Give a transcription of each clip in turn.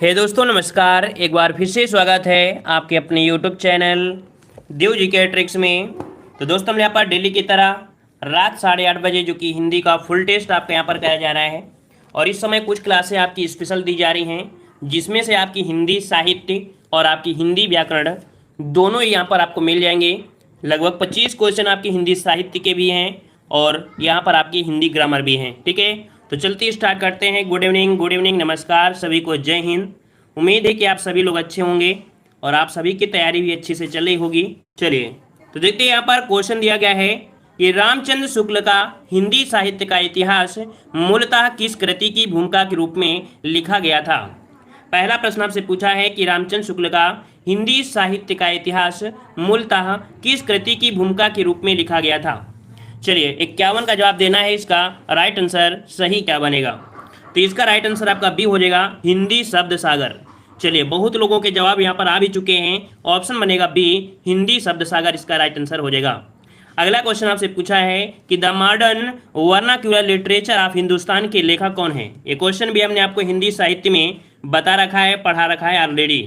हे दोस्तों नमस्कार। एक बार फिर से स्वागत है आपके अपने यूट्यूब चैनल देव जी के ट्रिक्स में। तो दोस्तों हम यहाँ पर डेली की तरह रात 8:30 बजे जो कि हिंदी का फुल टेस्ट आपके यहाँ पर कराया जा रहा है और इस समय कुछ क्लासें आपकी स्पेशल दी जा रही हैं जिसमें से आपकी हिंदी साहित्य और आपकी हिंदी व्याकरण दोनों ही यहाँ पर आपको मिल जाएंगे। लगभग 25 क्वेश्चन आपकी हिंदी साहित्य के भी हैं और यहाँ पर आपकी हिंदी ग्रामर भी हैं। ठीक है, तो चलते स्टार्ट करते हैं। गुड इवनिंग, नमस्कार सभी को, जय हिंद। उम्मीद है कि आप सभी लोग अच्छे होंगे और आप सभी की तैयारी भी अच्छी से चल रही होगी। चलिए तो देखते हैं, यहाँ पर क्वेश्चन दिया गया है कि रामचंद्र शुक्ल का हिंदी साहित्य का इतिहास मूलतः किस कृति की भूमिका के रूप में लिखा गया था। पहला प्रश्न आपसे पूछा है कि रामचंद्र शुक्ल का हिंदी साहित्य का इतिहास मूलतः किस कृति की भूमिका के रूप में लिखा गया था। चलिए 51 का जवाब देना है। इसका राइट आंसर सही क्या बनेगा, तो इसका राइट आंसर आपका बी हो जाएगा, हिंदी शब्द सागर। चलिए बहुत लोगों के जवाब यहाँ पर आ भी चुके हैं, ऑप्शन बनेगा बी, हिंदी शब्द सागर इसका राइट आंसर हो जाएगा। अगला क्वेश्चन आपसे पूछा है कि the modern vernacular literature of Hindustan के लेखक कौन है। ये क्वेश्चन भी हमने आपको हिंदी साहित्य में बता रखा है, पढ़ा रखा है ऑलरेडी।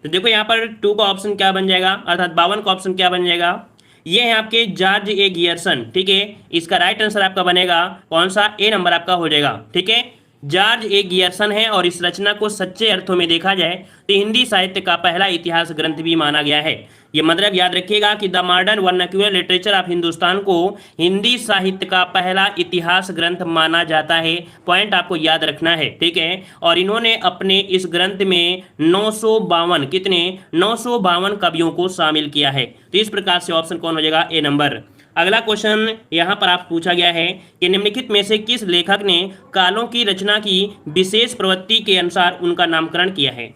तो देखो यहाँ पर 2 का ऑप्शन क्या बन जाएगा, अर्थात 52 का ऑप्शन क्या बन जाएगा, ये है आपके जॉर्ज ए गियर्सन। ठीक है, इसका राइट आंसर आपका बनेगा कौन सा, ए नंबर आपका हो जाएगा। ठीक है, जॉर्ज ए गियर्सन है और इस रचना को सच्चे अर्थों में देखा जाए तो हिंदी साहित्य का पहला इतिहास ग्रंथ भी माना गया है। ये मतलब याद रखिएगा कि the modern vernacular literature of Hindustan को हिंदी साहित्य का पहला इतिहास ग्रंथ माना जाता है। पॉइंट आपको याद रखना है। ठीक है, और इन्होंने अपने इस ग्रंथ में 952 कितने 952 कवियों को शामिल किया है। तो इस प्रकार से ऑप्शन कौन हो जाएगा, ए नंबर। अगला क्वेश्चन यहाँ पर आप पूछा गया है कि निम्नलिखित में से किस लेखक ने कालों की रचना की विशेष प्रवृत्ति के अनुसार उनका नामकरण किया है।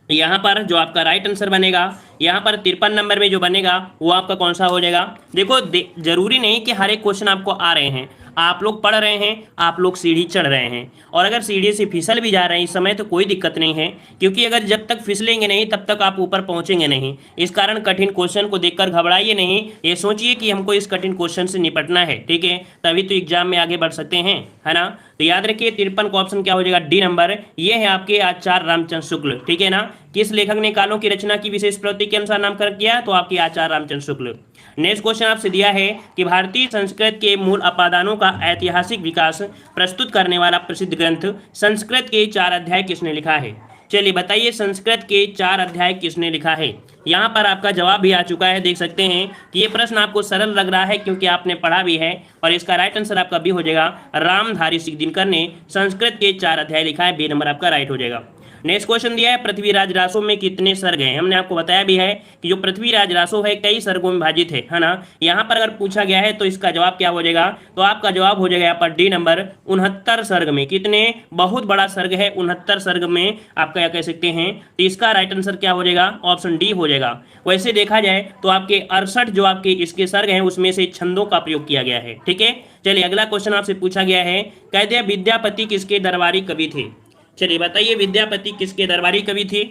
यहाँ पर जो आपका राइट आंसर बनेगा, यहाँ पर 53 नंबर में जो बनेगा वो आपका कौन सा हो जाएगा। देखो जरूरी नहीं कि हर एक क्वेश्चन आपको आ रहे हैं, आप लोग पढ़ रहे हैं, आप लोग सीढ़ी चढ़ रहे हैं और अगर सीढ़ी से फिसल भी जा रहे हैं इस समय तो कोई दिक्कत नहीं है, क्योंकि अगर जब तक फिसलेंगे नहीं तब तक आप ऊपर पहुंचेंगे नहीं। इस कारण कठिन क्वेश्चन को देखकर घबराइए नहीं, ये सोचिए कि हमको इस कठिन क्वेश्चन से निपटना है। ठीक है, तभी तो एग्जाम में आगे बढ़ सकते हैं, है ना। तो याद रखिए 53 का ऑप्शन क्या हो जाएगा, डी नंबर। ये है आपके आचार्य रामचंद्र शुक्ल। ठीक है ना, किस लेखक ने कालों की रचना की विशेष प्रवृत्ति के अनुसार नामकरण किया, तो आपके आचार्य रामचंद्र शुक्ल। नेक्स्ट क्वेश्चन आपसे दिया है कि भारतीय संस्कृत के मूल अपादानों का ऐतिहासिक विकास प्रस्तुत करने वाला प्रसिद्ध ग्रंथ संस्कृत के 4 अध्याय किसने लिखा है। चलिए बताइए, संस्कृत के 4 अध्याय किसने लिखा है। यहाँ पर आपका जवाब भी आ चुका है, देख सकते हैं कि ये प्रश्न आपको सरल लग रहा है क्योंकि आपने पढ़ा भी है और इसका राइट आंसर आपका बी हो जाएगा, रामधारी सिंह ने संस्कृत के 4 अध्याय लिखा है। बी नंबर आपका राइट हो जाएगा। नेक्स्ट क्वेश्चन दिया है, पृथ्वीराज रासो में कितने सर्ग हैं। हमने आपको बताया भी है कि जो पृथ्वीराज रासो है कई सर्गों में विभाजित है ना। यहाँ पर अगर पूछा गया है तो इसका जवाब क्या हो जाएगा, तो आपका जवाब हो जाएगा यहाँ पर डी नंबर, 69 सर्ग में। कितने, बहुत बड़ा सर्ग है, 69 सर्ग में आप क्या कह सकते हैं। तो इसका राइट आंसर क्या हो जाएगा, ऑप्शन डी हो जाएगा। वैसे देखा जाए तो आपके 68 जो आपके इसके सर्ग हैं उसमें से छंदों का प्रयोग किया गया है। ठीक है, चलिए अगला क्वेश्चन आपसे पूछा गया है, कहते हैं विद्यापति किसके दरबारी कवि थे। चलिए बताइए, विद्यापति किसके दरबारी कवि थे।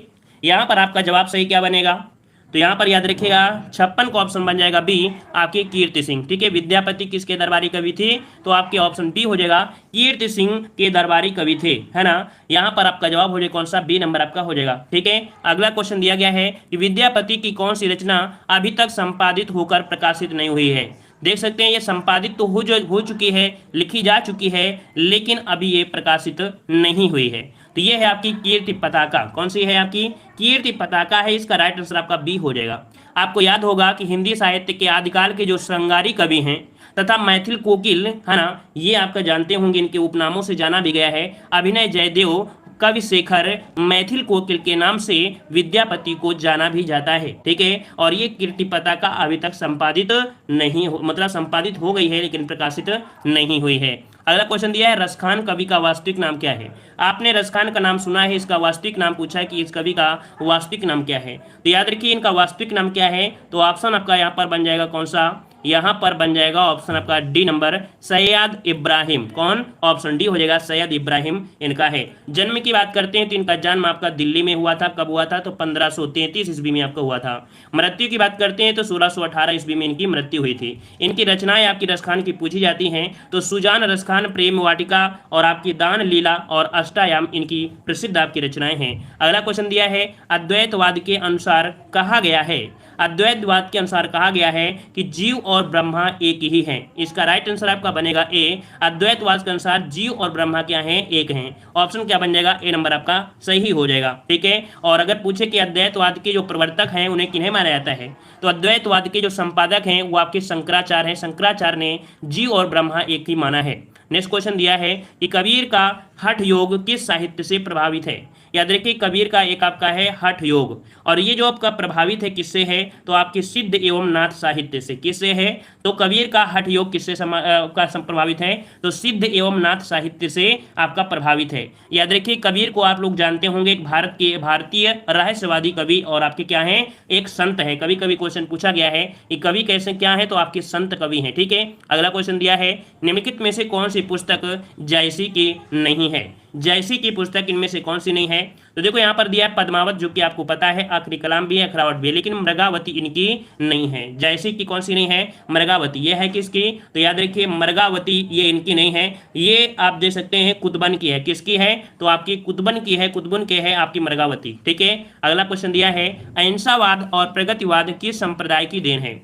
यहाँ पर आपका जवाब सही क्या बनेगा, तो यहाँ पर याद रखिएगा 56 का ऑप्शन बन जाएगा बी, आपके कीर्ति सिंह। ठीक है, विद्यापति किसके दरबारी कवि थे, तो आपके ऑप्शन बी हो जाएगा, कीर्ति सिंह के दरबारी कवि थे, है ना। यहाँ पर आपका जवाब हो जाएगा कौन सा, बी नंबर आपका हो जाएगा। ठीक है, अगला क्वेश्चन दिया गया है कि विद्यापति की कौन सी रचना अभी तक संपादित होकर प्रकाशित नहीं हुई है। देख सकते हैं ये संपादित तो हो चुकी है, लिखी जा चुकी है, लेकिन अभी ये प्रकाशित नहीं हुई है। तो ये है आपकी कीर्ति पताका। कौन सी है, आपकी कीर्ति पताका है। इसका राइट आंसर आपका बी हो जाएगा। आपको याद होगा कि हिंदी साहित्य के आदिकाल के जो श्रृंगारी कवि हैं तथा मैथिल कोकिल, है ना, ये आपका जानते होंगे, इनके उपनामों से जाना भी गया है। अभिनय जयदेव, कवि शेखर, मैथिल कोकिल के नाम से विद्यापति को जाना भी जाता है। ठीक है, और ये कीर्ति पताका अभी तक संपादित नहीं हो, मतलब संपादित हो गई है लेकिन प्रकाशित नहीं हुई है। अगला क्वेश्चन दिया है, रसखान कवि का वास्तविक नाम क्या है। आपने रसखान का नाम सुना है, इसका वास्तविक नाम पूछा है कि इस कवि का वास्तविक नाम क्या है। तो याद रखिए इनका वास्तविक नाम क्या है, तो ऑप्शन आपका यहाँ पर बन जाएगा कौन सा, यहाँ पर बन जाएगा ऑप्शन आपका डी नंबर सैयद इब्राहिम। कौन? ऑप्शन डी हो जाएगा, सैयद इब्राहिम इनका है। जन्म की बात करते हैं तो इनका जन्म आपका दिल्ली में हुआ था। कब हुआ था? तो 1533 ईस्वी में आपका हुआ था। मृत्यु की बात करते हैं तो 1618 ईस्वी में इनकी मृत्यु हुई थी। इनकी रचनाएं आपकी रसखान की पूछी जाती हैं तो सुजान रसखान, प्रेम वाटिका और आपकी दान लीला और अष्टायाम इनकी प्रसिद्ध आपकी रचनाएं हैं। अगला क्वेश्चन दिया है, अद्वैतवाद के अनुसार कहा गया है, अद्वैतवाद के अनुसार कहा गया है कि जीव और ब्रह्मा एक ही हैं। इसका राइट आंसर आपका बनेगा ए। अद्वैतवाद के अनुसार जीव और ब्रह्मा क्या हैं? एक हैं। ऑप्शन क्या बन जाएगा? ए नंबर आपका सही हो जाएगा। ठीक है। और अगर पूछे कि अद्वैतवाद के जो प्रवर्तक हैं उन्हें किन्हें माना जाता है, तो अद्वैतवाद के जो संपादक हैं वो आपके शंकराचार्य हैं। शंकराचार्य ने जीव और ब्रह्मा एक ही माना है। नेक्स्ट क्वेश्चन दिया है कि कबीर का हठ योग किस साहित्य से प्रभावित है। याद रखिए, कबीर का एक आपका है हठ योग, और ये जो आपका प्रभावित है किससे है? तो आपके सिद्ध एवं नाथ साहित्य से। किससे है? तो कबीर का हठ योग किससे प्रभावित है? तो सिद्ध एवं नाथ साहित्य से आपका प्रभावित है। याद रखिए, कबीर को आप लोग जानते होंगे, एक भारतीय रहस्यवादी कवि और आपके क्या हैं? एक संत है। कभी कभी क्वेश्चन पूछा गया है कि कवि कैसे क्या है, तो आपके संत कवि हैं। ठीक है। अगला क्वेश्चन दिया है, निम्नलिखित में से कौन सी पुस्तक जयसी की नहीं है? जयसी की पुस्तक इनमें से कौन सी नहीं है? तो देखो यहाँ पर दिया है पद्मावत, जो कि आपको पता है, आखिरी कलाम भी है, अखरावट भी है, लेकिन मृगावती इनकी नहीं है। जयसी की कौन सी नहीं है? मृगावती। ये है किसकी? तो याद रखिए, मृगावती ये इनकी नहीं है। ये आप देख सकते हैं कुतुबन की है। किसकी है? तो आपकी कुतुबन की है, कुतुबन के है आपकी मृगावती। ठीक है। अगला क्वेश्चन दिया है, अहिंसावाद और प्रगतिवाद किस संप्रदाय की देन है?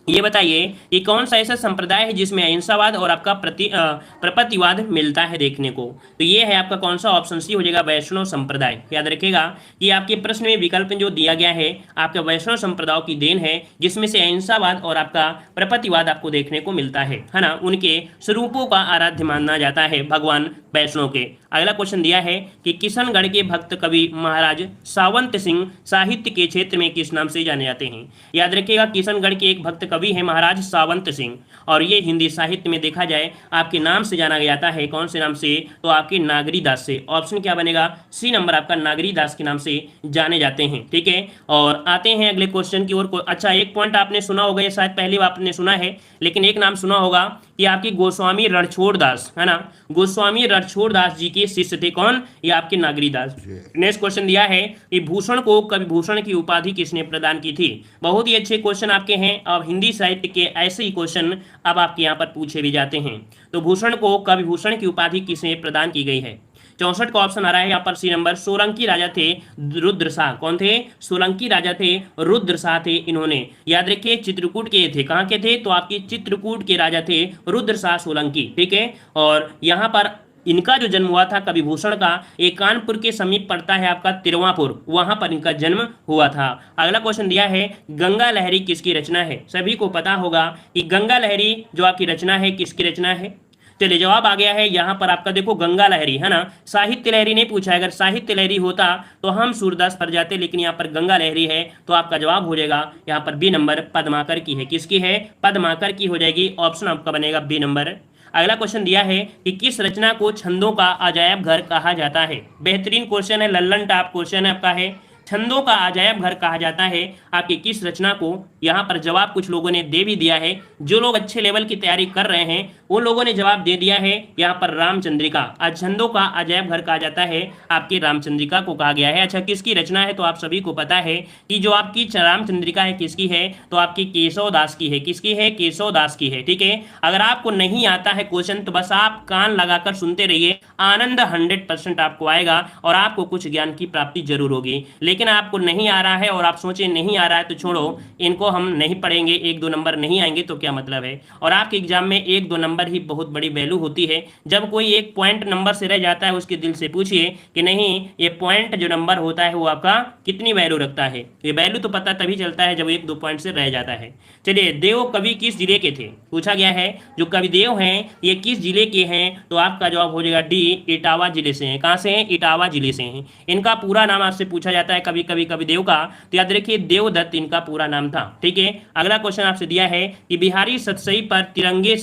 ये बताइए कि कौन सा ऐसा संप्रदाय है जिसमें अहिंसावाद और आपका प्रपतिवाद मिलता है देखने को। तो ये है आपका कौन सा? ऑप्शन सी हो जाएगा, वैष्णव संप्रदाय। याद रखिएगा कि आपके प्रश्न में विकल्प जो दिया गया है आपका वैष्णव संप्रदाय की देन है, जिसमें से अहिंसावाद और आपका प्रपतिवाद आपको देखने को मिलता है ना। उनके स्वरूपों का आराध्य माना जाता है भगवान वैष्णव के। अगला क्वेश्चन दिया है कि किशनगढ़ के भक्त कवि महाराज सावंत सिंह साहित्य के क्षेत्र में किस नाम से जाने जाते हैं? याद रखिएगा, किशनगढ़ के एक भक्त कवि है महाराज सावंत सिंह, और ये हिंदी साहित्य में देखा जाए आपके नाम से जाना जाता है। कौन से नाम से? तो आपके नागरी दास से। ऑप्शन क्या बनेगा? सी नंबर आपका नागरी दास के नाम से जाने जाते हैं। ठीक है। और आते हैं अगले क्वेश्चन की ओर। अच्छा, एक पॉइंट आपने सुना होगा, ये शायद पहली बार आपने सुना है, लेकिन एक नाम सुना होगा कि आपकी गोस्वामी रणछोड़ दास है ना। गोस्वामी रणछोड़ दास जी के शिष्य थे। कौन? ये आपके नागरी दास। नेक्स्ट क्वेश्चन दिया है कि भूषण को कवि भूषण की उपाधि किसने प्रदान की थी? बहुत ही अच्छे क्वेश्चन आपके हैं। अब हिंदी साहित्य के ऐसे ही क्वेश्चन अब आपके यहाँ पर पूछे भी जाते हैं। तो भूषण को कवि भूषण की उपाधि किसने प्रदान की गई है? 64 का ऑप्शन आ रहा है यहाँ पर सी नंबर। सोलंकी राजा थे रुद्रशाह। कौन थे? सोलंकी राजा थे, रुद्रशाह थे इन्होंने। याद रखिए, चित्रकूट के थे। कहाँ के थे? तो आपकी चित्रकूट के राजा थे रुद्रशाह सोलंकी। ठीक है। और यहाँ पर इनका जो जन्म हुआ था कवि भूषण का, एक कानपुर के समीप पड़ता है आपका तिरवापुर, वहां पर इनका जन्म हुआ था। अगला क्वेश्चन दिया है, गंगा लहरी किसकी रचना है? सभी को पता होगा कि गंगा लहरी जो आपकी रचना है किसकी रचना है। चलिए, जवाब आ गया है यहाँ पर आपका। देखो, गंगा लहरी है ना, साहित्य लहरी नहीं पूछा है। अगर साहित्य लहरी होता तो हम सूरदास पर जाते, लेकिन यहाँ पर गंगा लहरी है, तो आपका जवाब हो जाएगा यहाँ पर बी नंबर, पद्माकर की है। किसकी है? पद्माकर की हो जाएगी। ऑप्शन आपका बनेगा बी नंबर। अगला क्वेश्चन दिया है कि किस रचना को छंदों का अजायब घर कहा जाता है? बेहतरीन क्वेश्चन है, लल्लन टॉप क्वेश्चन है आपका है। छंदों का अजायब घर कहा जाता है आपकी किस रचना को? यहाँ पर जवाब कुछ लोगों ने दे भी दिया है। जो लोग अच्छे लेवल की तैयारी कर रहे हैं उन लोगों ने जवाब दे दिया है यहाँ पर रामचंद्रिका। छंदों का अजायब घर कहा जाता है आपकी रामचंद्रिका को कहा गया है। अच्छा, किसकी रचना है? तो आप सभी को पता है कि जो आपकी रामचंद्रिका है किसकी है? तो आपकी केशव दास की है। किसकी है? केशव दास की है। ठीक है। अगर आपको नहीं आता है क्वेश्चन तो बस आप कान लगाकर सुनते रहिए, आनंद 100% आपको आएगा और आपको कुछ ज्ञान की प्राप्ति जरूर होगी। लेकिन आपको नहीं आ रहा है और आप सोचे नहीं आ रहा है तो छोड़ो, इनको हम नहीं पढ़ेंगे, 1-2 नंबर नहीं आएंगे तो क्या मतलब है। और आपके एग्जाम में 1-2 नंबर ही बहुत बड़ी वैल्यू होती है। जब कोई एक पॉइंट नंबर से रह जाता है उसके दिल से पूछिए कि नहीं ये पॉइंट जो नंबर होता है वो आपका कितनी वैल्यू रखता है। ये वैल्यू तो पता तभी चलता है जब 1-2 पॉइंट से रह जाता है। चलिए, देव कवि किस जिले के थे? पूछा गया है जो कवि देव हैं ये किस जिले के हैं? तो आपका जवाब हो जाएगा डी, इटावा जिले से हैं। कहाँ से हैं? इटावा जिले से हैं। इनका पूरा नाम आपसे पूछा जाता है कभी कभी कविदेव का, तो याद रखिए देवदत्त इनका पूरा नाम था। ठीक है। अगला क्वेश्चन आपसे दिया है कि बिहारी सतसई पर फिरंगे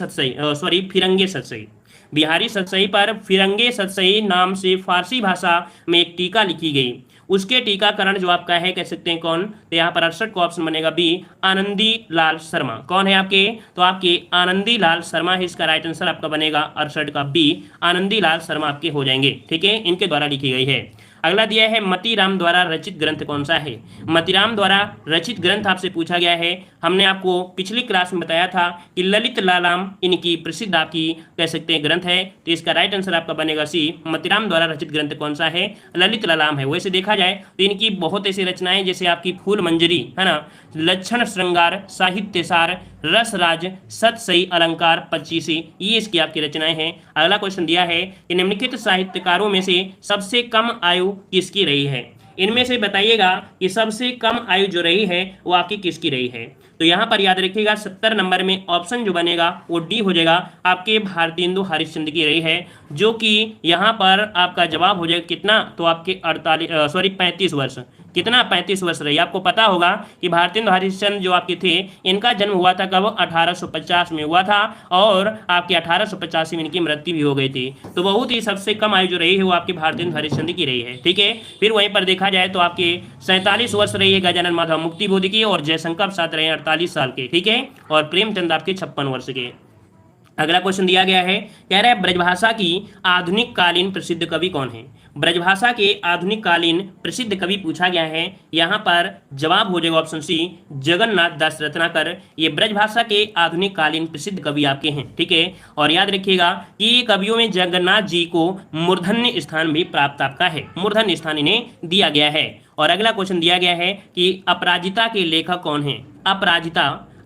सतसई बिहारी सतसई पर फिरंगे सतसई नाम से फारसी भाषा में एक टीका लिखी गई। उसके टीकाकरण जो आपका है कह सकते हैं कौन, तो यहाँ पर 68 को ऑप्शन बनेगा बी, आनंदी लाल शर्मा। कौन है आपके, तो आपके आनंदी लाल शर्मा है इसका राइट आंसर आपका बनेगा 68 का बी, आनंदी लाल शर्मा आपके हो जाएंगे। ठीक है, इनके द्वारा लिखी गई है। अगला दिया है मतीराम द्वारा रचित ग्रंथ कौन सा है। मतीराम द्वारा रचित ग्रंथ आपसे पूछा गया है। हमने आपको पिछली क्लास में बताया था कि ललित लालाम इनकी प्रसिद्ध आपकी कह सकते हैं ग्रंथ है, तो इसका राइट आंसर आपका बनेगा सी, मतीराम द्वारा रचित ग्रंथ कौन सा है, ललित लालाम है। वैसे देखा जाए तो इनकी बहुत ऐसी रचनाएं जैसे आपकी फूल मंजरी है ना, लक्षण श्रृंगार, साहित्यसार, रसराज, सतसई, अलंकार, पच्चीसी, ये इसकी आपकी रचनाएं हैं। अगला क्वेश्चन दिया है कि निम्नलिखित साहित्यकारों में से सबसे कम आयु किसकी रही है। इनमें से बताइएगा कि सबसे कम आयु जो रही है वो आपकी किसकी रही है। तो यहाँ पर याद रखिएगा 70 नंबर में ऑप्शन जो बनेगा वो डी हो जाएगा, आपके भारतेंदु हरिश्चंद्र की रही है, जो कि यहाँ पर आपका जवाब हो जाएगा कितना, तो आपके 35 वर्ष। कितना, 35 वर्ष रही। आपको पता होगा कि भारतेंदु हरिश्चंद्र जो आपके थे इनका जन्म हुआ था कब, 1850 में हुआ था, और आपके 1885 में इनकी मृत्यु भी हो गई थी। तो बहुत ही सबसे कम आयु जो रही है वो आपके भारतेंदु हरिश्चंद्र की रही है। ठीक है, फिर वहीं पर देखा जाए तो आपके 47 वर्ष रही है गजानन माधव मुक्तिबोध की, और जयशंकर प्रसाद रहे 48 साल के। ठीक है, और प्रेमचंद आपके 56 वर्ष के। अगला क्वेश्चन दिया गया है, कह रहा है ब्रजभाषा की आधुनिक कालीन प्रसिद्ध कवि कौन है। ब्रजभाषा के आधुनिक कालीन प्रसिद्ध कवि पूछा गया है। यहाँ पर जवाब हो जाएगा ऑप्शन सी, जगन्नाथ दास रत्नाकर। ये ब्रजभाषा के आधुनिक कालीन प्रसिद्ध कवि आपके हैं। ठीक है, और याद रखिएगा कि कवियों में जगन्नाथ जी को मूर्धन्य स्थान भी प्राप्त आपका है, मूर्धन्य स्थान इन्हें दिया गया है। और अगला क्वेश्चन दिया गया है कि अपराजिता के लेखक कौन है।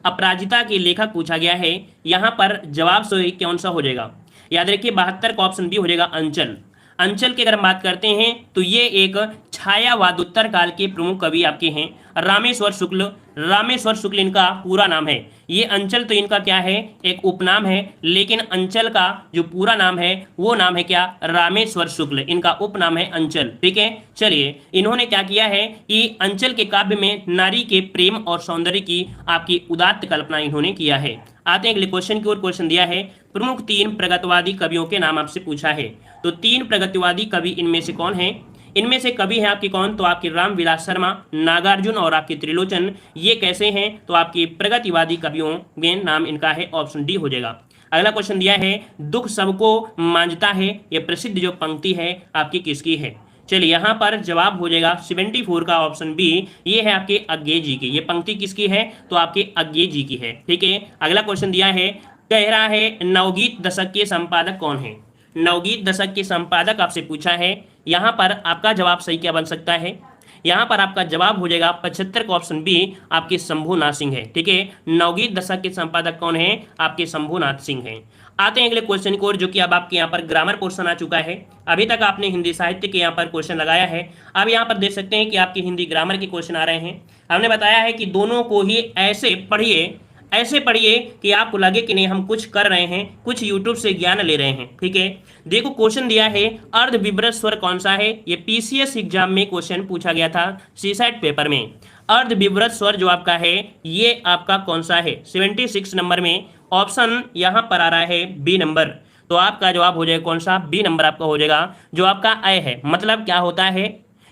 अपराजिता के लेखक पूछा गया है। यहाँ पर जवाब सही कौन सा हो जाएगा, याद रखिए 72 का ऑप्शन बी हो जाएगा, अंचल। अंचल की अगर हम बात करते हैं तो ये एक छायावादोत्तर काल के प्रमुख कवि आपके हैं, रामेश्वर शुक्ल इनका पूरा नाम है। ये अंचल तो इनका क्या है, एक उपनाम है, लेकिन अंचल का जो पूरा नाम है वो नाम है क्या, रामेश्वर शुक्ल, इनका उपनाम है अंचल। ठीक है, चलिए इन्होंने क्या किया है कि अंचल के काव्य में नारी के प्रेम और सौंदर्य की आपकी उदात्त कल्पना इन्होंने किया है। आते हैं अगले क्वेश्चन की ओर। क्वेश्चन दिया है प्रमुख 3 प्रगतिवादी कवियों के नाम आपसे पूछा है। तो 3 प्रगतिवादी कवि इनमें से कौन है। इनमें से कवि हैं आपके कौन, तो आपके रामविलास शर्मा, नागार्जुन और आपके त्रिलोचन। ये कैसे हैं, तो आपके प्रगतिवादी कवियों में नाम इनका है, ऑप्शन डी हो जाएगा। अगला क्वेश्चन दिया है दुख सबको मांझता है, ये प्रसिद्ध जो पंक्ति है आपकी किसकी है। चलिए यहाँ पर जवाब हो जाएगा 74 का ऑप्शन बी, ये है आपके अज्ञे जी की। ये पंक्ति किसकी है, तो आपके अज्ञे जी की है। ठीक है, अगला क्वेश्चन दिया है, कह रहा है नवगीत दशक के संपादक कौन है। नवगीत दशक के संपादक आपसे पूछा है। यहाँ पर आपका जवाब सही क्या बन सकता है, यहाँ पर आपका जवाब हो जाएगा 75 का ऑप्शन बी, आपके शंभुनाथ सिंह है। ठीक है, नवगीत दशक के संपादक कौन है, आपके शंभुनाथ सिंह हैं। आते हैं अगले क्वेश्चन की ओर, जो कि अब आपके यहाँ पर ग्रामर पोर्शन आ चुका है। अभी तक आपने हिंदी साहित्य के यहाँ पर क्वेश्चन लगाया है, अब यहाँ पर देख सकते हैं कि आपके हिंदी ग्रामर के क्वेश्चन आ रहे हैं। हमने बताया है कि दोनों को ही ऐसे पढ़िए कि आपको लगे कि नहीं हम कुछ कर रहे हैं, कुछ यूट्यूब से ज्ञान ले रहे हैं। ठीक है, देखो क्वेश्चन दिया है अर्ध विवृत स्वर कौन सा है। ये पीसीएस एग्जाम में क्वेश्चन पूछा गया था सीसेट पेपर में। अर्ध विवृत स्वर जो आपका है ये आपका कौन सा है, 76 नंबर में ऑप्शन यहाँ पर आ रहा है बी नंबर। तो आपका जवाब हो जाएगा कौन सा, बी नंबर आपका हो जाएगा। जो आपका अय है, मतलब क्या होता है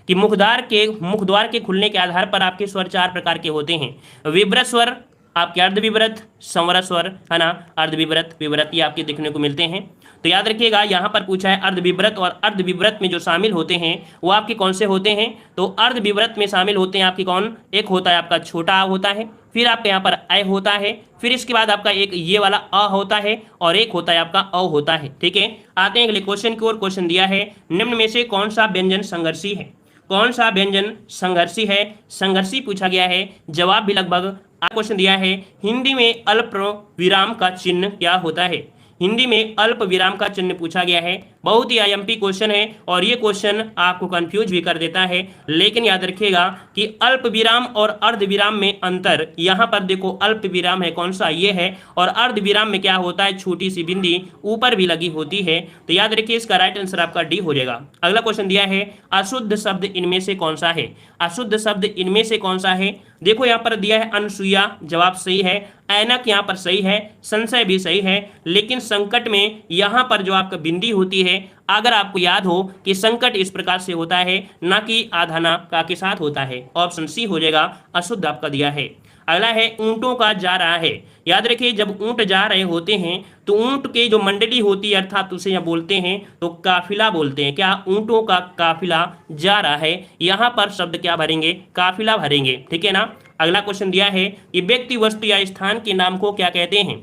कि मुखद्वार के खुलने के आधार पर आपके स्वर 4 प्रकार के होते हैं। विवृत स्वर आपके, अर्धविवृत, संवरत स्वर है ना, अर्धविवृत, विवृत, ये आपके देखने को मिलते हैं। तो याद रखिएगा यहाँ पर पूछा है अर्धविवृत, और अर्धविवृत में जो शामिल होते हैं वो आपके कौन से होते हैं। तो अर्धविवृत में शामिल होते हैं आपके कौन, एक होता है आपका छोटा आ होता है, फिर आपके यहाँ पर अय होता है, फिर इसके बाद आपका एक ये वाला अ होता है, और एक होता है आपका अ होता है। ठीक है, आते हैं अगले क्वेश्चन की ओर। क्वेश्चन दिया है निम्न में से कौन सा व्यंजन संघर्षी है। कौन सा व्यंजन संघर्षी है, संघर्षी पूछा गया है। जवाब भी लगभग क्वेश्चन दिया है हिंदी में अल्प विराम का चिन्ह क्या होता है। हिंदी में अल्प विराम का चिन्ह पूछा गया है। बहुत ही आईएमपी क्वेश्चन है और ये क्वेश्चन आपको कंफ्यूज भी कर देता है। लेकिन याद रखिएगा कि अल्प विराम और अर्ध विराम में अंतर, यहाँ पर देखो अल्प विराम है कौन सा, ये है, और अर्ध विराम में क्या होता है, छोटी सी बिंदी ऊपर भी लगी होती है। तो याद रखिए इसका राइट आंसर आपका डी हो जाएगा। अगला क्वेश्चन दिया है अशुद्ध शब्द इनमें से कौन सा है, अशुद्ध शब्द इनमें से कौन सा है। देखो यहाँ पर दिया है अनसुईया, जवाब सही है। ऐनक यहाँ पर सही है, संशय भी सही है। लेकिन संकट में यहाँ पर जो आपका बिंदी होती है, अगर आपको याद हो कि संकट इस प्रकार से होता है, ना कि आधाना का के साथ होता है, ऑप्शन सी हो जाएगा, अशुद्ध आपका दिया है। अगला है ऊंटों का जा रहा है। याद रखिए जब ऊंट जा रहे होते हैं तो ऊंट के जो मंडली होती है अर्थात उसे यहाँ बोलते हैं तो काफिला बोलते हैं। क्या, ऊंटों का काफिला जा रहा है, यहाँ पर शब्द क्या भरेंगे, काफिला भरेंगे, ठीक है ना। अगला क्वेश्चन दिया है कि व्यक्ति वस्तु या स्थान के नाम को क्या कहते हैं,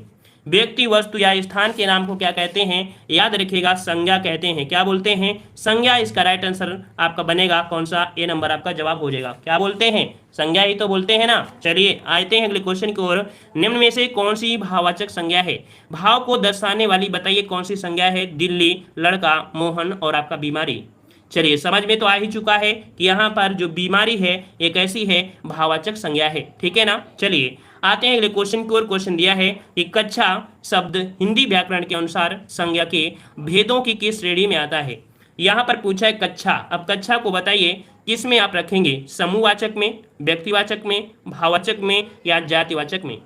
व्यक्ति वस्तु या स्थान के नाम को क्या कहते हैं। याद रखिएगा संज्ञा कहते हैं। क्या बोलते हैं, संज्ञा। इसका राइट आंसर आपका बनेगा कौन सा, ए नंबर आपका जवाब हो जाएगा। क्या बोलते हैं, संज्ञा ही तो बोलते हैं ना। चलिए आते हैं अगले क्वेश्चन की ओर। निम्न में से कौन सी भाववाचक संज्ञा है, भाव को दर्शाने वाली बताइए कौन सी संज्ञा है। दिल्ली, लड़का, मोहन और आपका बीमारी। चलिए समझ में तो आ ही चुका है कि यहाँ पर जो बीमारी है एक ऐसी है भाववाचक संज्ञा है, ठीक है ना। चलिए आते हैं अगले क्वेश्चन की ओर। क्वेश्चन दिया है कि कक्षा शब्द हिंदी व्याकरण के अनुसार संज्ञा के भेदों की किस श्रेणी में आता है। यहाँ पर पूछा है कक्षा। अब कक्षा को बताइए किस में आप रखेंगे, समूहवाचक में, व्यक्तिवाचक में, भाववाचक में या जातिवाचक में।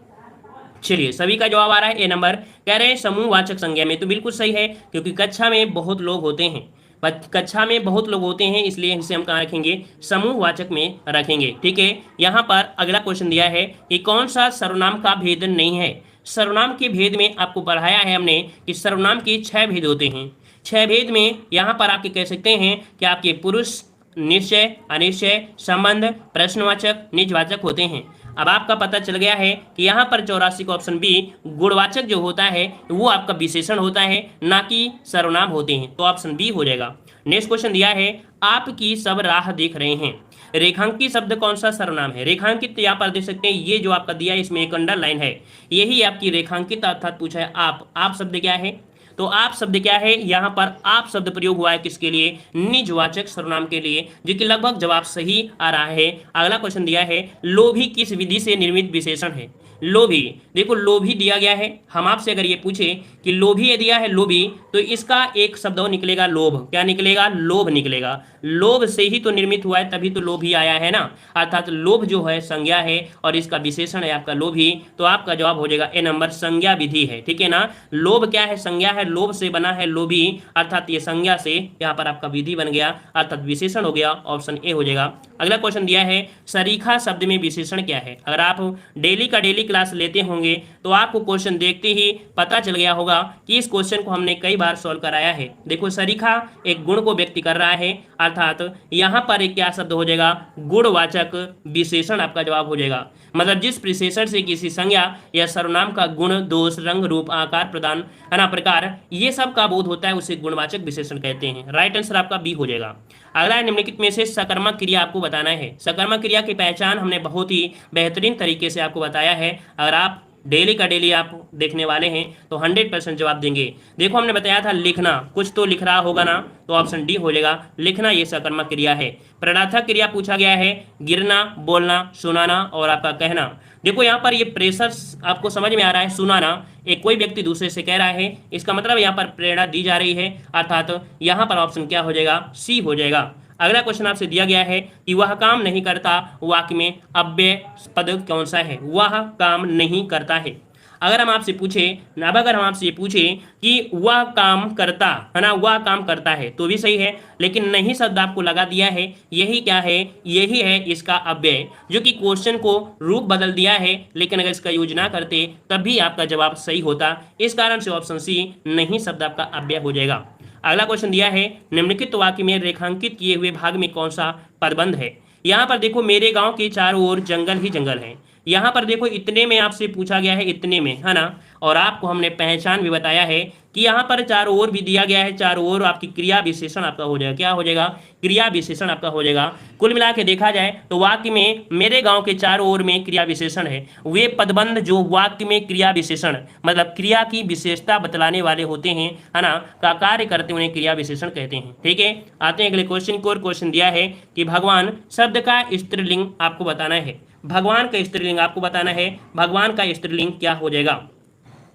चलिए सभी का जवाब आ रहा है ए नंबर। कह रहे हैं समूहवाचक संज्ञा में, तो बिल्कुल सही है क्योंकि कक्षा में बहुत लोग होते हैं, कक्षा में बहुत लोग होते हैं, इसलिए इसे हम कहाँ रखेंगे, समूहवाचक में रखेंगे, ठीक है। यहाँ पर अगला क्वेश्चन दिया है कि कौन सा सर्वनाम का भेद नहीं है। सर्वनाम के भेद में आपको पढ़ाया है हमने कि सर्वनाम के 6 भेद होते हैं। 6 भेद में यहाँ पर आपके कह सकते हैं कि आपके पुरुष, निश्चय, अनिश्चय, संबंध, प्रश्नवाचक, निजवाचक होते हैं। अब आपका पता चल गया है कि यहाँ पर 84 का ऑप्शन बी गुणवाचक जो होता है वो आपका विशेषण होता है, ना कि सर्वनाम होते हैं, तो ऑप्शन बी हो जाएगा। नेक्स्ट क्वेश्चन दिया है आपकी सब राह देख रहे हैं। रेखांकित शब्द कौन सा सर्वनाम है। रेखांकित यहाँ पर देख सकते हैं, ये जो आपका दिया है इसमें एक अंडरलाइन है, यही आपकी रेखांकित अर्थात पूछा है आप शब्द क्या है, तो आप शब्द क्या है, यहाँ पर आप शब्द प्रयोग हुआ है किसके लिए, निजवाचक सर्वनाम के लिए, जो कि लगभग जवाब सही आ रहा है। अगला क्वेश्चन दिया है लोभी किस विधि से निर्मित विशेषण है। लोभी, देखो लोभी दिया गया है, हम आपसे अगर ये पूछे कि लोभी दिया है लोभी, तो इसका एक शब्द और निकलेगा लोभ। क्या निकलेगा, लोभ निकलेगा। लोभ से ही तो निर्मित हुआ है, तभी तो लोभी आया है ना, अर्थात लोभ जो है संज्ञा है और इसका विशेषण है आपका लोभी, तो आपका जवाब हो जाएगा ए नंबर, संज्ञा विधि है, ठीक है ना। लोभ क्या है, संज्ञा है, लोभ से बना है लोभी, अर्थात ये संज्ञा से यहाँ पर आपका विधि बन गया, अर्थात विशेषण हो गया, ऑप्शन ए हो जाएगा। अगला क्वेश्चन दिया है सरीखा शब्द में विशेषण क्या है। अगर आप डेली का डेली क्लास लेते होंगे तो आपको क्वेश्चन देखते ही पता चल गया होगा कि इस क्वेश्चन को हमने कई बार सॉल्व कराया है। देखो सरीखा एक गुण को व्यक्त कर रहा है, अर्थात यहाँ पर एक क्या शब्द हो जाएगा, गुणवाचक विशेषण आपका जवाब हो जाएगा। मतलब जिस विशेषण से किसी संज्ञा या सर्वनाम का गुण, दोष, रंग, रूप, आकार, प्रदान, है ना, प्रकार, ये सब का बोध होता है उसे गुणवाचक विशेषण कहते हैं। राइट आंसर आपका बी हो जाएगा। अगला है निम्नलिखित में से सकर्मक क्रिया आपको बताना है। सकर्मक क्रिया की पहचान हमने बहुत ही बेहतरीन तरीके से आपको बताया है। अगर आप डेली का डेली आप देखने वाले हैं तो 100% जवाब देंगे। देखो हमने बताया था लिखना, कुछ तो लिख रहा होगा ना, तो ऑप्शन डी हो जाएगा, लिखना ये सकर्मक क्रिया है। प्रेरणात्मक क्रिया पूछा गया है गिरना, बोलना, सुनाना और आपका कहना। देखो यहाँ पर ये प्रेशर आपको समझ में आ रहा है, सुनाना, एक कोई व्यक्ति दूसरे से कह रहा है, इसका मतलब यहाँ पर प्रेरणा दी जा रही है, अर्थात यहाँ पर ऑप्शन क्या हो जाएगा, सी हो जाएगा। अगला क्वेश्चन आपसे दिया गया है कि वह काम नहीं करता वाक्य में अव्यय पद कौन सा है। वह काम नहीं करता है। अगर हम आपसे पूछे, अब अगर हम आपसे ये पूछे कि वह काम करता है ना, वह काम करता है, तो भी सही है, लेकिन नहीं शब्द आपको लगा दिया है, यही क्या है, यही है इसका अव्यय, जो कि क्वेश्चन को रूप बदल दिया है, लेकिन अगर इसका यूज ना करते तब भी आपका जवाब सही होता। इस कारण से ऑप्शन सी नहीं शब्द आपका अव्यय हो जाएगा। अगला क्वेश्चन दिया है निम्नलिखित वाक्य में रेखांकित किए हुए भाग में कौन सा पदबंध है। यहाँ पर देखो मेरे गांव के चारों ओर जंगल ही जंगल है। यहाँ पर देखो इतने में आपसे पूछा गया है, इतने में, है ना। और आपको हमने पहचान भी बताया है कि यहाँ पर चारों ओर भी दिया गया है, चारों ओर आपकी क्रिया विशेषण आपका हो जाएगा। क्या हो जाएगा? क्रिया विशेषण आपका हो जाएगा। कुल मिला के देखा जाए तो वाक्य में मेरे गांव के चारों ओर में क्रिया विशेषण है। वे पदबंध जो वाक्य में क्रिया विशेषण मतलब क्रिया की विशेषता बतलाने वाले होते हैं, है ना, का कार्य करते उन्हें क्रिया विशेषण कहते हैं। ठीक है, आते हैं अगले क्वेश्चन को। और क्वेश्चन दिया है कि भगवान शब्द का स्त्रीलिंग आपको बताना है। भगवान का स्त्रीलिंग आपको बताना है। भगवान का स्त्रीलिंग क्या हो जाएगा?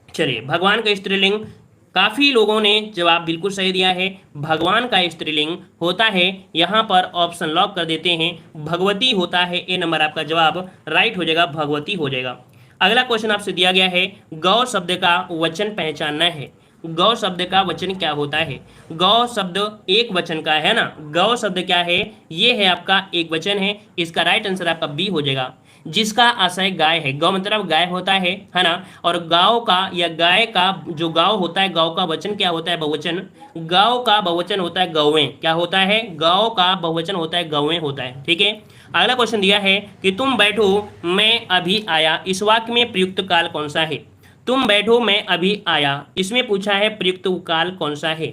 चलिए, भगवान का स्त्रीलिंग, काफी लोगों ने जवाब बिल्कुल सही दिया है। भगवान का स्त्रीलिंग होता है, यहां पर ऑप्शन लॉक कर देते हैं, भगवती होता है। ए नंबर आपका जवाब राइट हो जाएगा, भगवती हो जाएगा। अगला क्वेश्चन आपसे दिया गया है, गौ शब्द का वचन पहचानना है। गौ शब्द का वचन क्या होता है? गौ शब्द एक वचन का है ना। गौ शब्द क्या है? ये है आपका एक वचन है। इसका राइट आंसर आपका बी हो जाएगा, जिसका आशय गाय है। गौ मतलब गाय होता है ना। और गाँव का या गाय का जो गाँव होता है, गाँव का वचन क्या होता है? बहुवचन। गाँव का बहुवचन होता है गौवें। क्या होता है? गाँव का बहुवचन होता है गौवें होता है। ठीक है, अगला क्वेश्चन दिया है कि तुम बैठो मैं अभी आया। इस वाक्य में प्रयुक्त काल कौन सा है? तुम बैठो मैं अभी आया, इसमें पूछा है प्रयुक्त काल कौन सा है?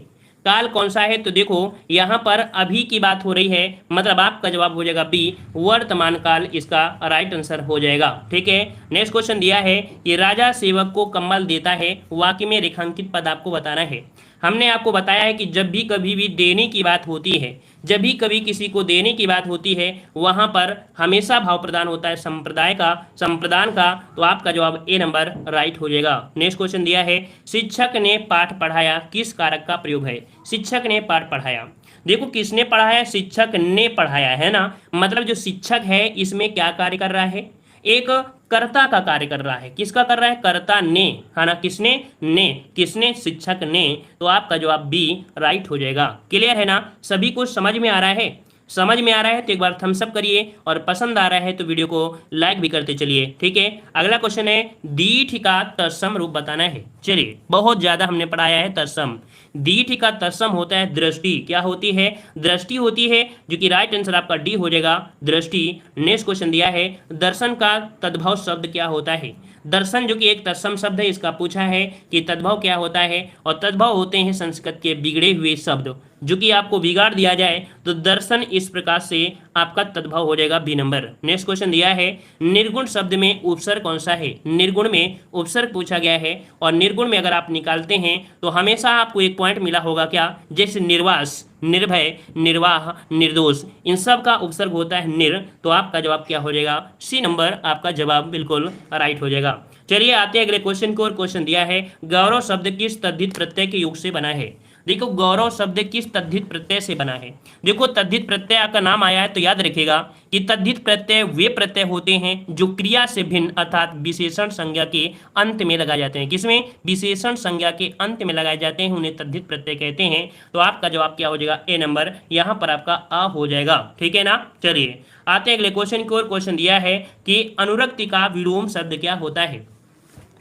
काल कौन सा है? तो देखो यहाँ पर अभी की बात हो रही है, मतलब आपका जवाब हो जाएगा बी, वर्तमान काल इसका राइट आंसर हो जाएगा। ठीक है, नेक्स्ट क्वेश्चन दिया है कि राजा सेवक को कम्बल देता है, वाक्य में रेखांकित पद आपको बताना है। हमने आपको बताया है कि जब भी कभी भी देने की बात होती है, जब भी कभी किसी को देने की बात होती है, वहां पर हमेशा भाव प्रदान होता है संप्रदाय का, संप्रदान का। तो आपका जवाब ए नंबर राइट हो जाएगा। नेक्स्ट क्वेश्चन दिया है, शिक्षक ने पाठ पढ़ाया, किस कारक का प्रयोग है? शिक्षक ने पाठ पढ़ाया, देखो किसने पढ़ाया? शिक्षक ने पढ़ाया, है ना। मतलब जो शिक्षक है इसमें क्या कार्य कर रहा है? एक कर्ता का कार्य कर रहा है। किसका कर रहा है? कर्ता ने, है ना। किसने? ने। किसने? शिक्षक ने। तो आपका जवाब बी राइट हो जाएगा। क्लियर है ना? सभी कुछ समझ में आ रहा है? समझ में आ रहा है तो एक बार थम्स अप करिए, और पसंद आ रहा है तो वीडियो को लाइक भी करते चलिए। ठीक है, अगला क्वेश्चन है, दीर्घ का तत्सम रूप बताना है। चलिए, बहुत ज्यादा हमने पढ़ाया है तत्सम। दीर्घ का तत्सम होता है दृष्टि। क्या होती है? दृष्टि होती है, जो कि राइट आंसर आपका डी हो जाएगा, दृष्टि। नेक्स्ट क्वेश्चन दिया है, दर्शन का तद्भव शब्द क्या होता है? दर्शन जो कि एक तत्सम शब्द है, इसका पूछा है कि तद्भव क्या होता है। और तद्भव होते हैं संस्कृत के बिगड़े हुए शब्द, जो कि आपको बिगाड़ दिया जाए तो दर्शन इस प्रकार से आपका तद्भव हो जाएगा, बी नंबर। नेक्स्ट क्वेश्चन दिया है, निर्गुण शब्द में उपसर्ग कौन सा है? निर्गुण में उपसर्ग पूछा गया है, और निर्गुण में अगर आप निकालते हैं तो हमेशा आपको एक पॉइंट मिला होगा। क्या? जैसे निर्वास, निर्भय, निर्वाह, निर्दोष, इन सब का उपसर्ग होता है निर। तो आपका जवाब क्या हो जाएगा? सी नंबर आपका जवाब बिल्कुल राइट हो जाएगा। चलिए आते हैं अगले क्वेश्चन को। और क्वेश्चन दिया है, गौरव शब्द किस तद्धित प्रत्यय के योग से बना है? देखो गौरव शब्द किस तद्धित प्रत्यय से बना है? देखो तद्धित प्रत्यय का नाम आया है तो याद रखिएगा कि तद्धित प्रत्यय वे प्रत्यय होते हैं जो क्रिया से भिन्न अर्थात विशेषण संज्ञा के अंत में लगाए जाते हैं। किसमें? विशेषण संज्ञा के अंत में लगाए जाते हैं, उन्हें तद्धित प्रत्यय कहते हैं। तो आपका जवाब क्या हो जाएगा? ए नंबर, यहाँ पर आपका आ हो जाएगा। ठीक है ना। चलिए आते हैं अगले क्वेश्चन की ओर। क्वेश्चन दिया है कि अनुरक्ति का विलोम शब्द क्या होता है?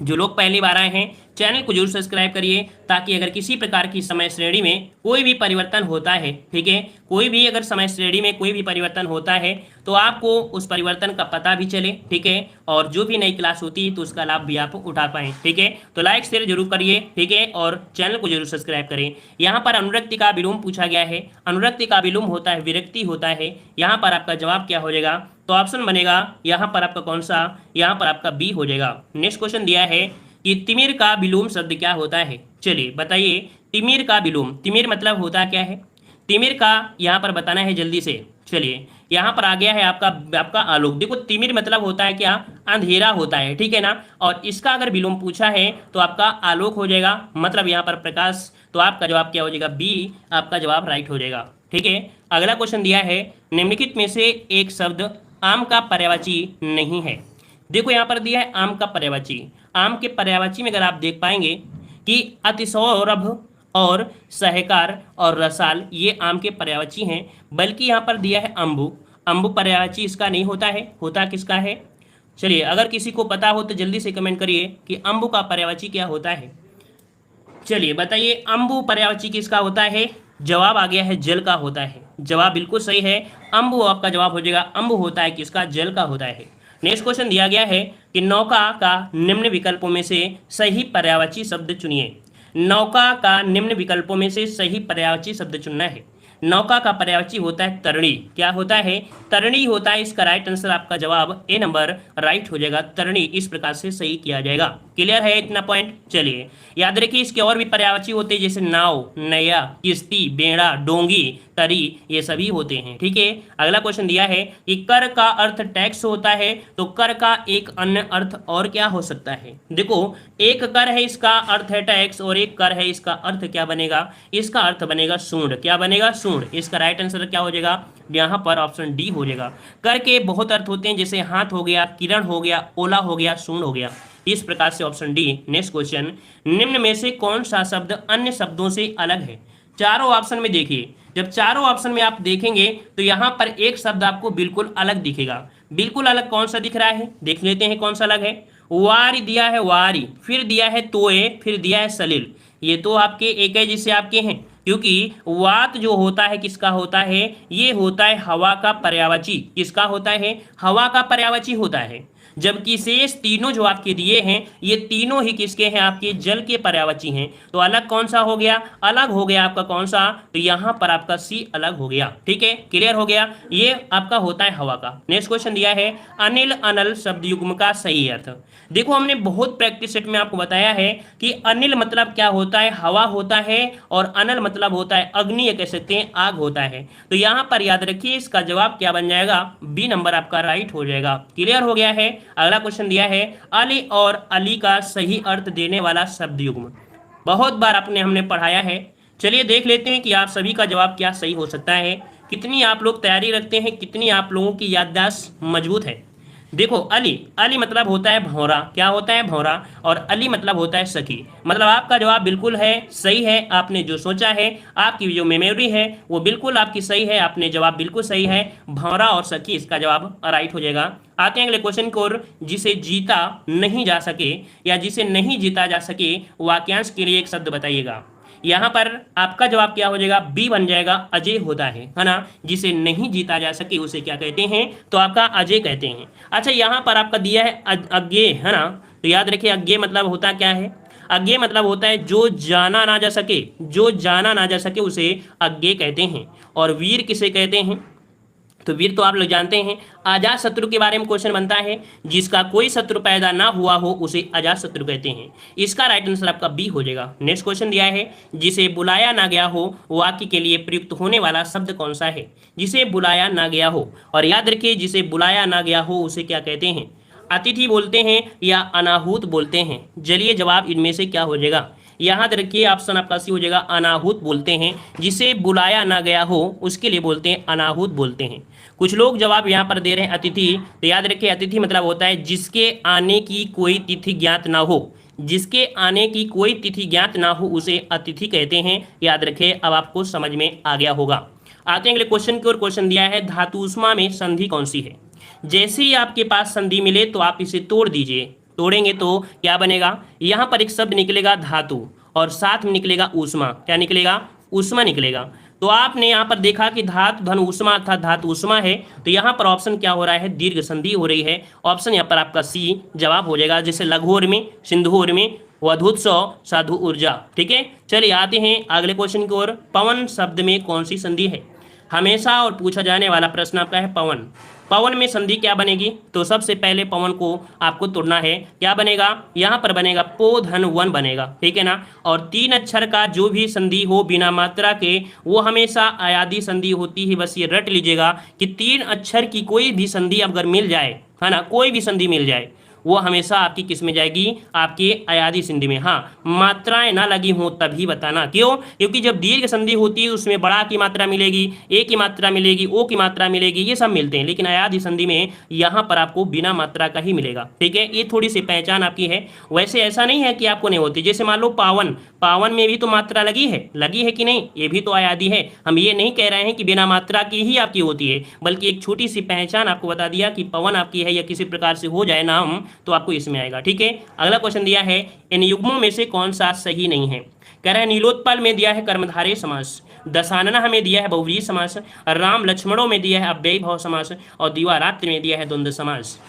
जो लोग पहली बार आए हैं चैनल को जरूर सब्सक्राइब करिए, ताकि अगर किसी प्रकार की समय श्रेणी में कोई भी परिवर्तन होता है, ठीक है, कोई भी अगर समय श्रेणी में कोई भी परिवर्तन होता है तो आपको उस परिवर्तन का पता भी चले। ठीक है, और जो भी नई क्लास होती है तो उसका लाभ भी आप उठा पाएं। ठीक है, तो लाइक शेयर जरूर करिए। ठीक है, और चैनल को जरूर सब्सक्राइब करें। यहाँ पर अनुरक्ति का विलोम पूछा गया है। अनुरक्ति का विलोम होता है विरक्ति होता है। यहाँ पर आपका जवाब क्या हो जाएगा? तो ऑप्शन बनेगा यहाँ पर आपका कौन सा? यहाँ पर आपका बी हो जाएगा। नेक्स्ट क्वेश्चन दिया है कि तिमिर का विलोम शब्द क्या होता है? चलिए बताइए, तिमिर का विलोम, तिमिर मतलब होता क्या है? तिमिर का यहाँ पर बताना है जल्दी से। चलिए यहाँ पर आ गया है आपका आलोक। देखो तिमिर मतलब होता है क्या? अंधेरा होता है। ठीक है ना, और इसका अगर विलोम पूछा है तो आपका आलोक हो जाएगा, मतलब यहाँ पर प्रकाश। तो आपका जवाब क्या हो जाएगा? बी आपका जवाब राइट हो जाएगा। ठीक है, अगला क्वेश्चन दिया है, निम्नलिखित में से एक शब्द आम का पर्यायवाची नहीं है। देखो यहाँ पर दिया है आम का पर्यायवाची। आम के पर्यायवाची में अगर आप देख पाएंगे कि अतिसौरभ और सहकार और रसाल ये आम के पर्यायवाची हैं, बल्कि यहाँ पर दिया है अम्बु। अम्बु पर्यायवाची इसका नहीं होता है, होता किसका है? चलिए अगर किसी को पता हो तो जल्दी से कमेंट करिए कि अम्बु का पर्यायवाची क्या होता है। चलिए बताइए, अम्बु पर्यायवाची किसका होता है? जवाब आ गया है जल का होता है। जवाब बिल्कुल सही है, अम्बु आपका जवाब हो जाएगा। अम्बु होता है किसका? जल का होता है। नेक्स्ट क्वेश्चन दिया गया है कि नौका का निम्न विकल्पों में से सही पर्यायवाची शब्द चुनिए। नौका का निम्न विकल्पों में से सही पर्यायवाची शब्द चुनना है। नौका का पर्यायवाची होता है तरणी। क्या होता है? तरणी होता है। इसका राइट आंसर आपका जवाब ए नंबर राइट हो जाएगा। तरणी इस प्रकार से सही किया जाएगा। क्लियर है इतना पॉइंट? चलिए याद रखिए इसके और भी पर्यायवाची होते हैं जैसे नाव, नैया, किश्ती, बेड़ा, डोंगी, तरी, ये सभी होते हैं। ठीक है, अगला क्वेश्चन दिया है कि कर का अर्थ टैक्स होता है, तो कर का एक अन्य अर्थ और क्या हो सकता है? देखो एक कर है इसका अर्थ है टैक्स और एक कर है इसका अर्थ क्या बनेगा? इसका अर्थ बनेगा सूंड। क्या बनेगा? सूंड। इसका राइट आंसर क्या हो जाएगा? यहाँ पर ऑप्शन डी हो जाएगा। कर के बहुत अर्थ होते हैं जैसे हाथ हो गया, किरण हो गया, ओला हो गया, सूंड हो गया। इस प्रकार से ऑप्शन डी। नेक्स्ट क्वेश्चन, निम्न में से कौन सा शब्द अन्य शब्दों से अलग है? चारों ऑप्शन में देखिए, जब चारों ऑप्शन में आप देखेंगे तो यहाँ पर एक शब्द आपको बिल्कुल अलग दिखेगा। बिल्कुल अलग कौन सा दिख रहा है? देख लेते हैं कौन सा अलग है। वारी दिया है, वारी, फिर दिया है तोए, फिर दिया है सलील। ये तो आपके एक है जिससे आपके हैं, क्योंकि वात जो होता है किसका होता है? ये होता है हवा का पर्यायवाची। किसका होता है? हवा का पर्यायवाची होता है। जबकि शेष तीनों जो आपके दिए हैं ये तीनों ही किसके हैं? आपके जल के पर्यायवाची हैं। तो अलग कौन सा हो गया? अलग हो गया आपका कौन सा? तो यहाँ पर आपका सी अलग हो गया। ठीक है, क्लियर हो गया। ये आपका होता है हवा का। नेक्स्ट क्वेश्चन दिया है अनिल अनल शब्द युग्म का सही अर्थ। देखो हमने बहुत प्रैक्टिस सेट में आपको बताया है कि अनिल मतलब क्या होता है? हवा होता है, और अनल मतलब होता है अग्नि, या कह सकते हैं आग होता है। तो यहाँ पर याद रखिए इसका जवाब क्या बन जाएगा? बी नंबर आपका राइट हो जाएगा। क्लियर हो गया है। अगला क्वेश्चन दिया है अली और अली का सही अर्थ देने वाला शब्द युग्म। बहुत बार हमने पढ़ाया है। चलिए देख लेते हैं कि आप सभी का जवाब क्या सही हो सकता है। कितनी आप लोग तैयारी रखते हैं, कितनी आप लोगों की याददाश्त मजबूत है। देखो अली, अली मतलब होता है भौरा। क्या होता है? भौरा। और अली मतलब होता है सखी। मतलब आपका जवाब बिल्कुल है, सही है। आपने जो सोचा है, आपकी जो मेमोरी है वो बिल्कुल आपकी सही है। आपने जवाब बिल्कुल सही है, भौरा और सखी इसका जवाब राइट हो जाएगा। आते हैं अगले क्वेश्चन को। जिसे जीता नहीं जा सके या जिसे नहीं जीता जा सके वाक्यांश के लिए एक शब्द बताइएगा। यहाँ पर आपका जवाब क्या हो जाएगा? बी बन जाएगा। अजय होता है ना। जिसे नहीं जीता जा सके उसे क्या कहते हैं? तो आपका अजय कहते हैं। अच्छा यहाँ पर आपका दिया है अज्ञेय, है ना। तो याद रखिए अज्ञेय मतलब होता क्या है? अज्ञेय मतलब होता है जो जाना ना जा सके। जो जाना ना जा सके उसे अज्ञेय कहते हैं। और वीर किसे कहते हैं? तो वीर तो आप लोग जानते हैं। अजात शत्रु के बारे में क्वेश्चन बनता है। जिसका कोई शत्रु पैदा ना हुआ हो उसे अजात शत्रु कहते हैं। इसका राइट आंसर आपका बी हो जाएगा। नेक्स्ट क्वेश्चन दिया है जिसे बुलाया ना गया हो वाक्य के लिए प्रयुक्त होने वाला शब्द कौन सा है? जिसे बुलाया ना गया हो। और याद रखिए जिसे बुलाया ना गया हो उसे क्या कहते हैं? अतिथि बोलते हैं या अनाहूत बोलते हैं। चलिए जवाब इनमें से क्या हो जाएगा? यहाँ रखिए ऑप्शन आपका सी हो जाएगा। अनाहूत बोलते हैं। जिसे बुलाया ना गया हो उसके लिए बोलते हैं अनाहूत बोलते हैं। कुछ लोग जवाब यहाँ पर दे रहे हैं अतिथि। तो याद रखिए अतिथि मतलब होता है जिसके आने की कोई तिथि ज्ञात ना हो। जिसके आने की कोई तिथि ज्ञात ना हो उसे अतिथि कहते हैं। याद रखिए, अब आपको समझ में आ गया होगा। आते हैं अगले क्वेश्चन की ओर। क्वेश्चन दिया है धातुष्मा में संधि कौन सी है? जैसे ही आपके पास संधि मिले तो आप इसे तोड़ दीजिए। तोड़ेंगे तो क्या बनेगा? यहाँ पर एक शब्द निकलेगा धातु और साथ में निकलेगा ऊष्मा। क्या निकलेगा? ऊष्मा निकलेगा। तो आपने यहाँ पर देखा कि धातु धन ऊष्मा अर्थात धातु ऊष्मा है। तो यहाँ पर ऑप्शन क्या हो रहा है? दीर्घ संधि हो रही है। ऑप्शन यहाँ पर आपका सी जवाब हो जाएगा। जैसे लघुर में, सिंधुर में, वधुत्सव, साधु ऊर्जा। ठीक है, चलिए आते हैं अगले क्वेश्चन की ओर। पवन शब्द में कौन सी संधि है? हमेशा और पूछा जाने वाला प्रश्न आपका है पवन। पवन में संधि क्या बनेगी? तो सबसे पहले पवन को आपको तोड़ना है। क्या बनेगा? यहाँ पर बनेगा पो धन वन बनेगा। ठीक है ना। और 3 अक्षर का जो भी संधि हो बिना मात्रा के वो हमेशा अयादी संधि होती है। बस ये रट लीजिएगा कि 3 अक्षर की कोई भी संधि अगर मिल जाए, है ना, कोई भी संधि मिल जाए वो हमेशा आपकी किस में जाएगी? आपके अयादी संधि में। हाँ, मात्राएं ना लगी हों तभी बताना। क्यों? क्योंकि जब दीर्घ संधि होती है उसमें बड़ा की मात्रा मिलेगी, ए की मात्रा मिलेगी, ओ की मात्रा मिलेगी, ये सब मिलते हैं। लेकिन अयादी संधि में यहाँ पर आपको बिना मात्रा का ही मिलेगा। ठीक है, ये थोड़ी सी पहचान आपकी है। वैसे ऐसा नहीं है कि आपको नहीं होती। जैसे मान लो पावन, पावन में भी तो मात्रा लगी है कि नहीं? ये भी तो अयादी है। हम ये नहीं कह रहे हैं कि बिना मात्रा की ही आपकी होती है, बल्कि एक छोटी सी पहचान आपको बता दिया कि पवन आपकी है या किसी प्रकार से हो जाए नाम तो आपको इसमें आएगा। ठीक है, अगला क्वेश्चन दिया है इन युग्मों में से कौन सा सही नहीं है? कह रहा है नीलोत्पल में दिया है कर्मधारय समास, दशानना हमें दिया है बहुव्रीहि समास, राम लक्ष्मणों में दिया है अव्ययी भाव समास और दीवारात्र में दिया है द्वंद्व समास।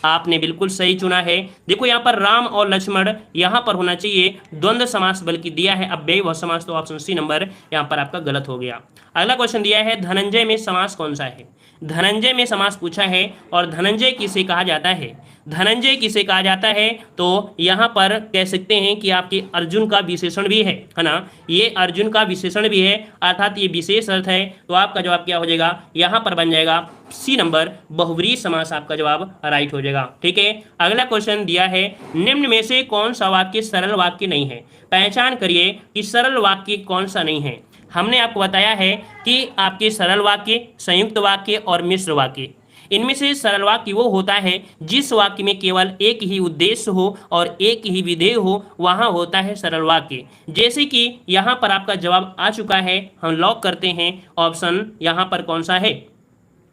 आपने बिल्कुल सही चुना है। देखो यहाँ पर राम और लक्ष्मण यहाँ पर होना चाहिए द्वंद्व समास, बल्कि दिया है अव्ययभाव समास, तो ऑप्शन सी नंबर यहाँ पर आपका गलत हो गया। अगला क्वेश्चन दिया है धनंजय में समास कौन सा है। धनंजय में समास पूछा है और धनंजय किसे कहा जाता है। धनंजय किसे कहा जाता है, तो यहाँ पर कह सकते हैं कि आपके अर्जुन का विशेषण भी है ना, ये अर्जुन का विशेषण भी है, अर्थात ये विशेष अर्थ है। तो आपका जवाब क्या हो जाएगा, यहाँ पर बन जाएगा सी नंबर बहुव्रीहि समास, आपका जवाब राइट हो जाएगा। ठीक है, अगला क्वेश्चन दिया है निम्न में से कौन सा वाक्य सरल वाक्य नहीं है। पहचान करिए कि सरल वाक्य कौन सा नहीं है। हमने आपको बताया है कि आपके सरल वाक्य, संयुक्त वाक्य और मिश्र वाक्य, इनमें से सरल वाक्य वो होता है जिस वाक्य में केवल एक ही उद्देश्य हो और एक ही विधेय हो, वहाँ होता है सरल वाक्य। जैसे कि यहाँ पर आपका जवाब आ चुका है, हम लॉक करते हैं ऑप्शन यहाँ पर कौन सा है।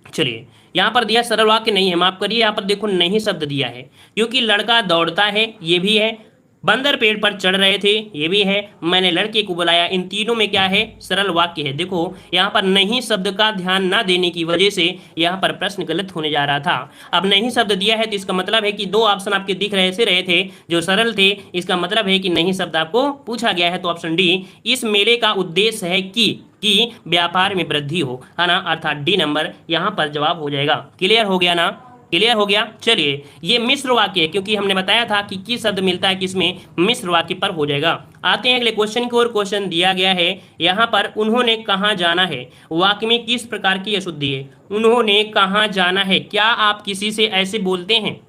चलिए, यहाँ पर दिया सरल वाक्य नहीं है, माफ करिए, यहाँ पर देखो नहीं शब्द दिया है, क्योंकि लड़का दौड़ता है ये भी है, बंदर पेड़ पर चढ़ रहे थे ये भी है, मैंने लड़के को बुलाया, इन तीनों में क्या है, सरल वाक्य है। देखो यहाँ पर नहीं शब्द का ध्यान ना देने की वजह से यहाँ पर प्रश्न गलत होने जा रहा था। अब नहीं शब्द दिया है तो इसका मतलब है कि दो ऑप्शन आपके दिख रहे थे जो सरल थे, इसका मतलब है कि नहीं शब्द आपको पूछा गया है। तो ऑप्शन डी, इस मेले का उद्देश्य है कि व्यापार में वृद्धि हो, है ना, अर्थात डी नंबर यहाँ पर जवाब हो जाएगा। क्लियर हो गया ना, क्लियर हो गया। चलिए, ये मिश्र वाक्य है, क्योंकि हमने बताया था कि किस शब्द मिलता है किसमें, मिश्र वाक्य पर हो जाएगा। आते हैं अगले क्वेश्चन की ओर। क्वेश्चन दिया गया है यहाँ पर उन्होंने कहाँ जाना है, वाक्य में किस प्रकार की अशुद्धि है। उन्होंने कहाँ जाना है, क्या आप किसी से ऐसे बोलते हैं,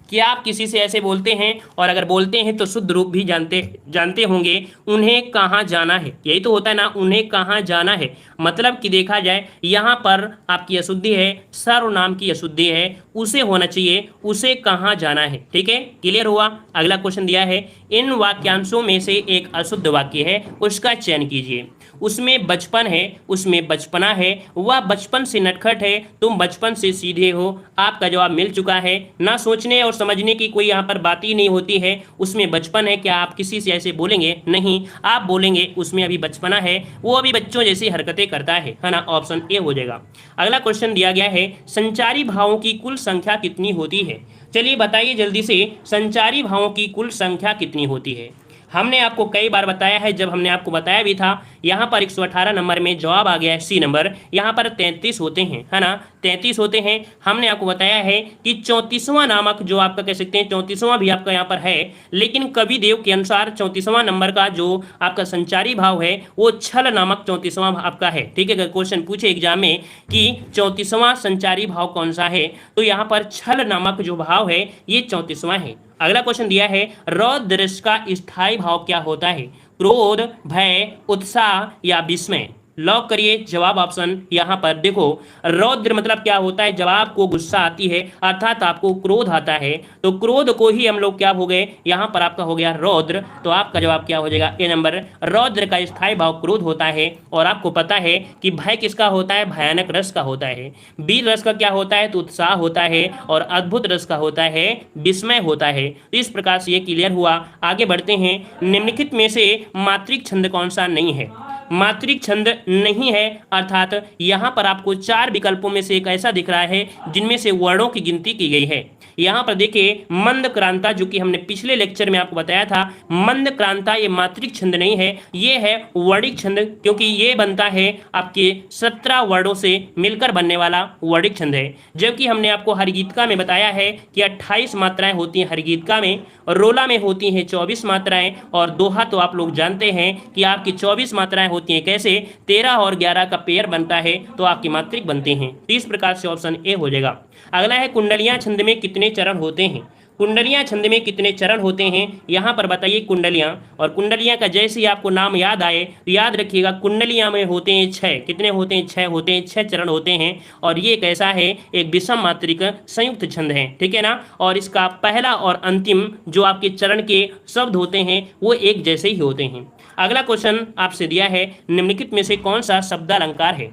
क्या आप किसी से ऐसे बोलते हैं, और अगर बोलते हैं तो शुद्ध रूप भी जानते होंगे, उन्हें कहाँ जाना है, यही तो होता है ना, उन्हें कहाँ जाना है। मतलब कि देखा जाए यहाँ पर आपकी अशुद्धि है, सर्वनाम की अशुद्धि है, उसे होना चाहिए उसे कहाँ जाना है। ठीक है, क्लियर हुआ। अगला क्वेश्चन दिया है इन वाक्यांशों में से एक अशुद्ध वाक्य है, उसका चयन कीजिए। उसमें बचपन है, उसमें बचपना है, वह बचपन से नटखट है, तुम बचपन से सीधे हो। आपका जवाब मिल चुका है, ना सोचने और समझने की कोई यहाँ पर बात ही नहीं होती है। उसमें बचपन है, क्या आप किसी से ऐसे बोलेंगे, नहीं, आप बोलेंगे उसमें अभी बचपना है, वो अभी बच्चों जैसी हरकतें करता है ना, ऑप्शन ए हो जाएगा। अगला क्वेश्चन दिया गया है संचारी भावों की कुल संख्या कितनी होती है। चलिए बताइए जल्दी से, संचारी भावों की कुल संख्या कितनी होती है। हमने आपको कई बार बताया है, जब हमने आपको बताया भी था, यहाँ पर 118 नंबर में जवाब आ गया है सी नंबर। यहाँ पर 33 होते हैं, है ना, 33 होते हैं। हमने आपको बताया है कि 34वां नामक जो आपका कह सकते हैं 34वां भी आपका यहाँ पर है, लेकिन कवि देव के अनुसार 34वां नंबर का जो आपका संचारी भाव है वो छल नामक 34वां आपका है। ठीक है, अगर क्वेश्चन पूछे एग्जाम में कि 34वां संचारी भाव कौन सा है, तो यहाँ पर छल नामक जो भाव है ये 34वां है। अगला क्वेश्चन दिया है रौद्र रस का स्थायी भाव क्या होता है, क्रोध, भय, उत्साह या विस्मय। लॉक करिए जवाब ऑप्शन यहाँ पर। देखो रौद्र मतलब क्या होता है, जब आपको गुस्सा आती है अर्थात आपको क्रोध आता है, तो क्रोध को ही हम लोग क्या हो गए, यहाँ पर आपका हो गया रौद्र। तो आपका जवाब क्या हो जाएगा, ए नंबर। रौद्र का स्थायी भाव क्रोध होता है। और आपको पता है कि भय किसका होता है, भयानक रस का होता है। वीर रस का क्या होता है, तो उत्साह होता है। और अद्भुत रस का होता है विस्मय होता है। तो इस प्रकार से ये क्लियर हुआ। आगे बढ़ते हैं, निम्नलिखित में से मात्रिक छंद कौन सा नहीं है। मात्रिक छंद नहीं है, अर्थात यहाँ पर आपको 4 विकल्पों में से एक ऐसा दिख रहा है जिनमें से वर्णों की गिनती की गई है। यहाँ पर देखिए मंद क्रांता, जो कि हमने पिछले लेक्चर में आपको बताया था, मंद क्रांता ये मात्रिक छंद नहीं है, ये है वर्णिक छंद, क्योंकि ये बनता है आपके 17 वर्णों से मिलकर बनने वाला वर्णिक छंद है। जबकि हमने आपको हरगीतका में बताया है कि 28 मात्राएं होती हैं हरगीतका में, और रोला में होती हैं 24 मात्राएं, और दोहा तो आप लोग जानते हैं कि आपकी 24 मात्राएं होती हैं। कैसे, 13 और 11 का पेयर बनता है तो आपकी मात्रिक बनते हैं। तो इस प्रकार से ऑप्शन ए हो जाएगा। अगला है कुंडलियां छंद में कितने चरण होते हैं। कुंडलियां छंद में कितने चरण होते हैं, यहाँ पर बताइए कुंडलियां। और कुंडलियां का जैसे ही आपको नाम याद आए तो याद रखिएगा, कुंडलियां में होते हैं 6। कितने होते हैं, 6 होते हैं, 6 चरण होते हैं। और ये कैसा है, एक विषम मात्रिक संयुक्त छंद है। ठीक है ना, और इसका पहला और अंतिम जो आपके चरण के शब्द होते हैं वो एक जैसे ही होते हैं। अगला क्वेश्चन आपसे दिया है निम्नलिखित में से कौन सा शब्दालंकार है।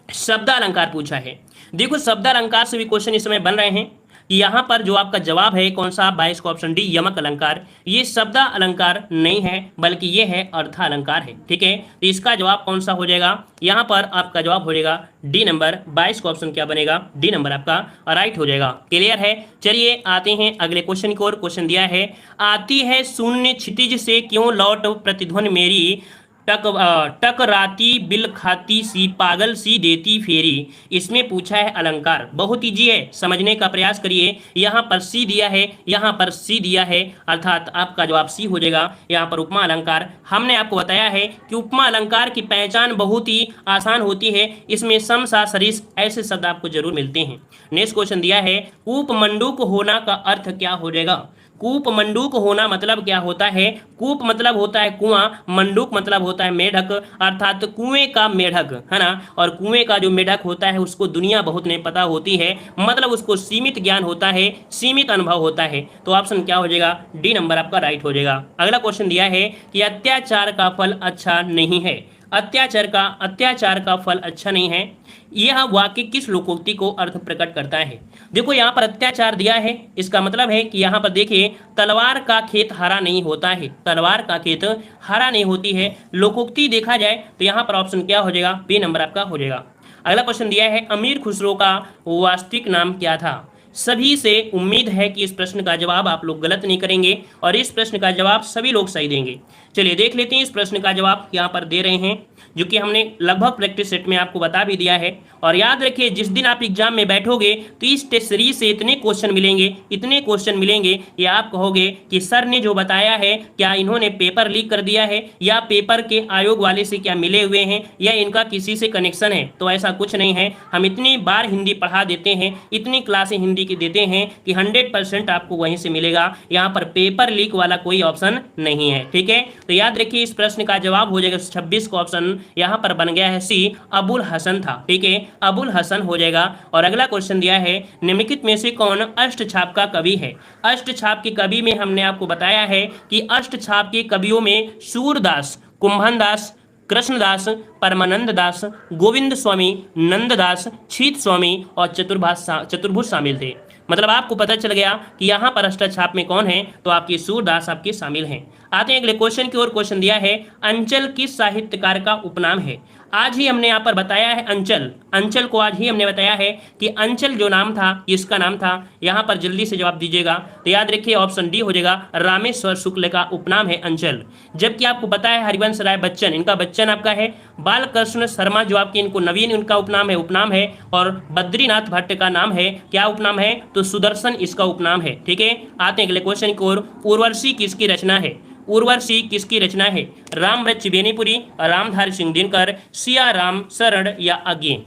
शब्दालंकार पूछा है। देखो शब्दालंकार से भी क्वेश्चन इस समय बन रहे हैं। कि यहाँ पर जो आपका जवाब है कौन सा 22 का ऑप्शन डी यमक अलंकार, ये शब्द अलंकार नहीं है बल्कि ये है अर्थ अलंकार है। ठीक है, तो इसका जवाब कौन सा हो जाएगा, यहाँ पर आपका जवाब हो जाएगा डी नंबर 22 का ऑप्शन क्या बनेगा, डी नंबर आपका राइट हो जाएगा। क्लियर है। चलिए आते हैं अगले क्वेश्चन की ओर। क्वेश्चन दिया है, आती है शून्य क्षितिज से क्यों लौट प्रतिध्वनि मेरी, टकराती बिल खाती सी पागल सी देती फेरी। इसमें पूछा है अलंकार, बहुत ईजी है, समझने का प्रयास करिए। यहाँ पर सी दिया है, यहाँ पर सी दिया है, अर्थात आपका जवाब सी हो जाएगा। यहाँ पर उपमा अलंकार, हमने आपको बताया है कि उपमा अलंकार की पहचान बहुत ही आसान होती है। इसमें सम सा सरिस ऐसे शब्द आपको जरूर मिलते हैं। नेक्स्ट क्वेश्चन दिया है, कूप मंडूक होना का अर्थ क्या हो जाएगा। कूप मंडूक होना मतलब क्या होता है, कूप मतलब होता है कुआं, मंडूक मतलब होता है मेढक, अर्थात कुएं का मेढक है ना। और कुएं का जो मेढक होता है उसको दुनिया बहुत नहीं पता होती है, मतलब उसको सीमित ज्ञान होता है, सीमित अनुभव होता है। तो ऑप्शन क्या हो जाएगा, डी नंबर आपका राइट हो जाएगा। अगला क्वेश्चन दिया है कि अत्याचार का फल अच्छा नहीं है। अत्याचार का फल अच्छा नहीं है, यह वाक्य किस लोकोक्ति को अर्थ प्रकट करता है। देखो यहाँ पर अत्याचार दिया है, इसका मतलब है कि यहाँ पर देखिए तलवार का खेत हरा नहीं होता है, तलवार का खेत हरा नहीं होती है। लोकोक्ति देखा जाए तो यहाँ पर ऑप्शन क्या हो जाएगा, बी नंबर आपका हो जाएगा। अगला क्वेश्चन दिया है, अमीर खुसरो का वास्तविक नाम क्या था। सभी से उम्मीद है कि इस प्रश्न का जवाब आप लोग गलत नहीं करेंगे और इस प्रश्न का जवाब सभी लोग सही देंगे। चलिए देख लेते हैं इस प्रश्न का जवाब यहाँ पर दे रहे हैं, जो कि हमने लगभग प्रैक्टिस सेट में आपको बता भी दिया है। और याद रखिए जिस दिन आप एग्जाम में बैठोगे तो इस टेस्ट सीरीज से इतने क्वेश्चन मिलेंगे कि आप कहोगे कि सर ने जो बताया है क्या इन्होंने पेपर लीक कर दिया है या पेपर के आयोग वाले से क्या मिले हुए हैं या इनका किसी से कनेक्शन है। तो ऐसा कुछ नहीं है, हम इतनी बार हिंदी पढ़ा देते हैं, इतनी क्लासें हिंदी की देते हैं कि 100% आपको वहीं से मिलेगा। यहाँ पर पेपर लीक वाला कोई ऑप्शन नहीं है। ठीक है, तो याद रखिए इस प्रश्न का जवाब हो जाएगा 26 का ऑप्शन यहाँ पर बन गया है सी, अबुल हसन था। ठीक है, अबुल हसन हो जाएगा। और अगला क्वेश्चन दिया है, निम्नलिखित में से कौन अष्टछाप का कवि है। अष्टछाप के कवि में हमने आपको बताया है कि अष्टछाप के कवियों में सूरदास, कुंभनदास, कृष्णदास, परमानंद दास, गोविंद स्वामी, नंददास, छीत स्वामी और चतुर्भुज शामिल थे। मतलब आपको पता चल गया कि यहाँ पर अष्टछाप में कौन है, तो आपके सूरदास आपके शामिल हैं। आते हैं अगले क्वेश्चन की ओर। क्वेश्चन दिया है, अंचल किस साहित्यकार का उपनाम है। आज ही हमने यहाँ पर बताया है अंचल को आज ही हमने बताया है कि अंचल जो नाम था इसका नाम था। यहाँ पर जल्दी से जवाब दीजिएगा, तो याद रखिए ऑप्शन डी हो जाएगा, रामेश्वर शुक्ल का उपनाम है अंचल। जबकि आपको पता है हरिवंश राय बच्चन, इनका बच्चन आपका है, बालकृष्ण शर्मा जो आपके इनको नवीन उनका उपनाम है और बद्रीनाथ भट्ट का नाम है, क्या उपनाम है, तो सुदर्शन इसका उपनाम है। ठीक है, आते हैं अगले क्वेश्चन की ओर। उर्वशी किसकी रचना है। उर्वशी किसकी रचना है, रामवृक्ष बेनीपुरी, रामधारी सिंह दिनकर, सिया राम शरण या आगे।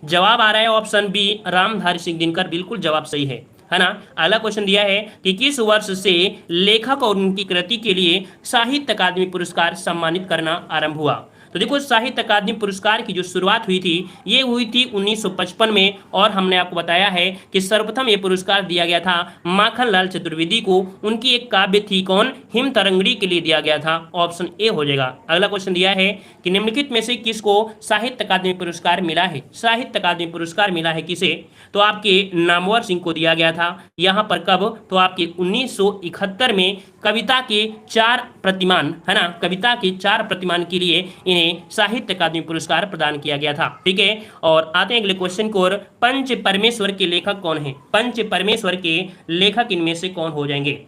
जवाब आ रहा है ऑप्शन बी, रामधारी सिंह दिनकर, बिल्कुल जवाब सही है ना। अगला क्वेश्चन दिया है कि किस वर्ष से लेखक और उनकी कृति के लिए साहित्य अकादमी पुरस्कार सम्मानित करना आरंभ हुआ। तो देखो साहित्य अकादमी पुरस्कार की जो शुरुआत हुई थी ये हुई थी 1955 में, और हमने आपको बताया है कि सर्वप्रथम ये पुरस्कार दिया गया था माखनलाल चतुर्वेदी को। उनकी एक काव्य थी कौन, हिम तरंगड़ी के लिए दिया गया था, ऑप्शन ए हो जाएगा। अगला क्वेश्चन दिया है कि निम्नलिखित में से किसको साहित्य अकादमी पुरस्कार मिला है। साहित्य अकादमी पुरस्कार मिला है किसे, तो आपके नामवर सिंह को दिया गया था। यहाँ पर कब, तो आपके 1971 में कविता के 4 प्रतिमान है ना, कविता के 4 प्रतिमान के लिए इन्हें साहित्य अकादमी पुरस्कार प्रदान किया गया था। ठीक है, और आते हैं अगले क्वेश्चन को। पंच परमेश्वर के लेखक कौन है। पंच परमेश्वर के लेखक इनमें से कौन हो जाएंगे।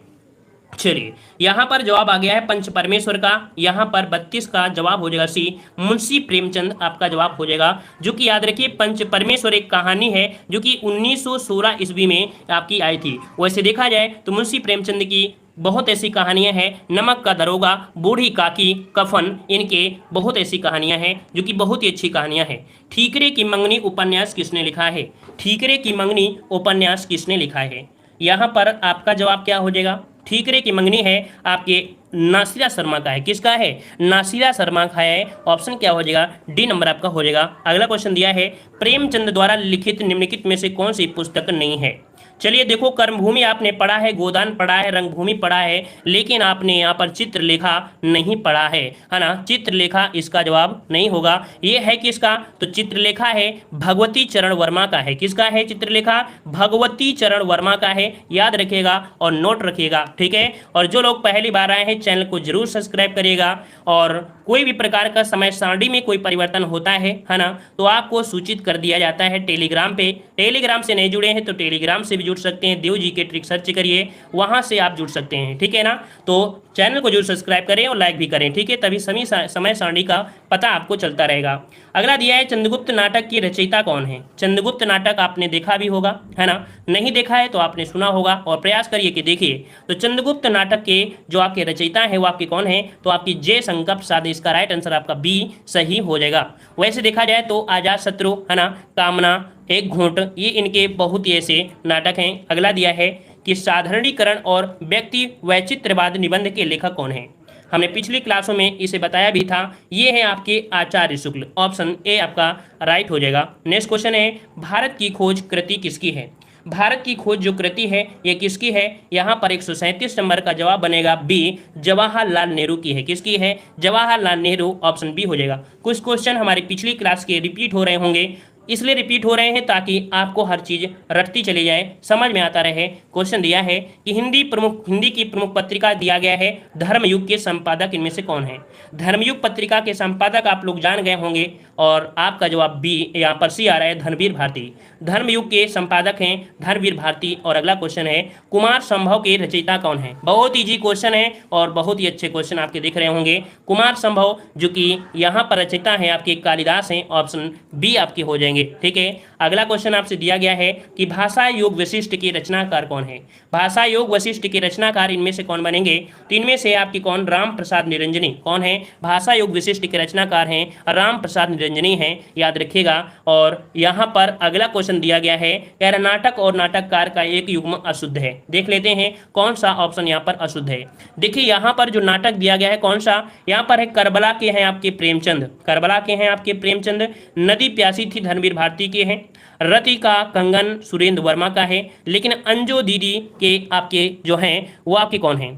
चलिए यहाँ पर जवाब आ गया है पंच परमेश्वर का, यहाँ पर 32 का जवाब हो जाएगा सी, मुंशी प्रेमचंद आपका जवाब हो जाएगा। जो कि याद रखिए पंच परमेश्वर एक कहानी है जो कि 1916 ईस्वी में आपकी आई थी। वैसे देखा जाए तो मुंशी प्रेमचंद की बहुत ऐसी कहानियां हैं, नमक का दरोगा, बूढ़ी काकी, कफन, इनके बहुत ऐसी कहानियां हैं जो कि बहुत ही अच्छी कहानियां हैं। ठीकरे की मंगनी उपन्यास किसने लिखा है। ठीकरे की मंगनी उपन्यास किसने लिखा है। यहाँ पर आपका जवाब क्या हो जाएगा, ठीकरे की मंगनी है आपके नासिरा शर्मा का है। किसका है? नासिरा शर्मा का है। ऑप्शन क्या हो जाएगा? डी नंबर आपका हो जाएगा। अगला क्वेश्चन दिया है प्रेमचंद द्वारा लिखित निम्नलिखित में से कौन सी पुस्तक नहीं है? चलिए देखो, कर्मभूमि आपने पढ़ा है, गोदान पढ़ा है, रंगभूमि पढ़ा है, लेकिन आपने यहाँ पर चित्रलेखा नहीं पढ़ा है ना। चित्रलेखा इसका जवाब नहीं होगा। ये है किसका? तो चित्रलेखा है भगवती चरण वर्मा का है। किसका है चित्रलेखा? भगवती चरण वर्मा का है। याद रखिएगा और नोट रखिएगा, ठीक है। और जो लोग पहली बार आए हैं चैनल को जरूर सब्सक्राइब करिएगा। और कोई भी प्रकार का समय सारणी में कोई परिवर्तन होता है ना, तो आपको सूचित कर दिया जाता है टेलीग्राम पे। टेलीग्राम से नहीं जुड़े हैं तो टेलीग्राम से भी जुड़ सकते हैं। देव जी के ट्रिक सर्च करिए, वहां से आप जुड़ सकते हैं, ठीक है ना। तो चैनल को जरूर सब्सक्राइब करें और लाइक भी करें, ठीक है, तभी समय सारणी का पता आपको चलता रहेगा। अगला दिया है चंद्रगुप्त नाटक की रचयिता कौन है? चंद्रगुप्त नाटक आपने देखा भी होगा, है ना। नहीं देखा है तो आपने सुना होगा और प्रयास करिए कि देखिए। तो चंद्रगुप्त नाटक के जो आपके रचयिता हैं वो आपके कौन है? तो आपकी जयशंकर प्रसाद। इसका राइट आंसर आपका बी सही हो जाएगा। वैसे देखा जाए तो आजाद शत्रु, है ना, कामना, एक घूंट, ये इनके बहुत ही ऐसे नाटक हैं। अगला दिया है कि साधारणीकरण और व्यक्ति वैचित्र्यवाद निबंध के लेखक कौन है? हमने पिछली क्लासों में इसे बताया भी था। ये है आपके आचार्य शुक्ल। ऑप्शन ए आपका राइट हो जाएगा। नेक्स्ट क्वेश्चन है भारत की खोज कृति किसकी है? भारत की खोज जो कृति है ये किसकी है? यहाँ पर 137 नंबर का जवाब बनेगा बी, जवाहरलाल नेहरू की है। किसकी है? जवाहरलाल नेहरू। ऑप्शन बी हो जाएगा। कुछ क्वेश्चन हमारी पिछली क्लास के रिपीट हो रहे होंगे, इसलिए रिपीट हो रहे हैं ताकि आपको हर चीज़ रटती चली जाए, समझ में आता रहे। क्वेश्चन दिया है कि हिंदी की प्रमुख पत्रिका दिया गया है धर्मयुग के संपादक इनमें से कौन है? धर्मयुग पत्रिका के संपादक आप लोग जान गए होंगे और आपका जवाब बी यहाँ पर सी आ रहा है, धर्मवीर भारती। धर्मयुग के संपादक हैं धर्मवीर भारती। और अगला क्वेश्चन है कुमार संभव के रचयिता कौन है? बहुत ईजी क्वेश्चन है और बहुत ही अच्छे क्वेश्चन आपके दिख रहे होंगे। कुमार संभव जो कि यहाँ पर रचयिता हैं आपके कालिदास हैं। ऑप्शन बी आपके हो जाएंगे, ठीक है। अगला क्वेश्चन आपसे दिया गया है कि भाषा योग वशिष्ठ के रचनाकार कौन है? भाषा योग वशिष्ठ के रचनाकार इनमें से कौन बनेंगे? तो इनमें से आपकी कौन? राम प्रसाद निरंजनी। कौन है? भाषा योग वशिष्ठ के रचनाकार हैं राम प्रसाद निरंजनी हैं, याद रखिएगा। और यहाँ पर अगला क्वेश्चन दिया गया है कह रहा नाटक और नाटककार का एक युग्म अशुद्ध है। देख लेते हैं कौन सा ऑप्शन यहाँ पर अशुद्ध है। देखिए यहाँ पर जो नाटक दिया गया है कौन सा? यहाँ पर है करबला के हैं आपके प्रेमचंद। करबला के हैं आपके प्रेमचंद। नदी प्यासी थी धर्मवीर भारती के हैं। रति का कंगन सुरेंद्र वर्मा का है। लेकिन अंजो दीदी के आपके जो हैं वो आपके कौन हैं?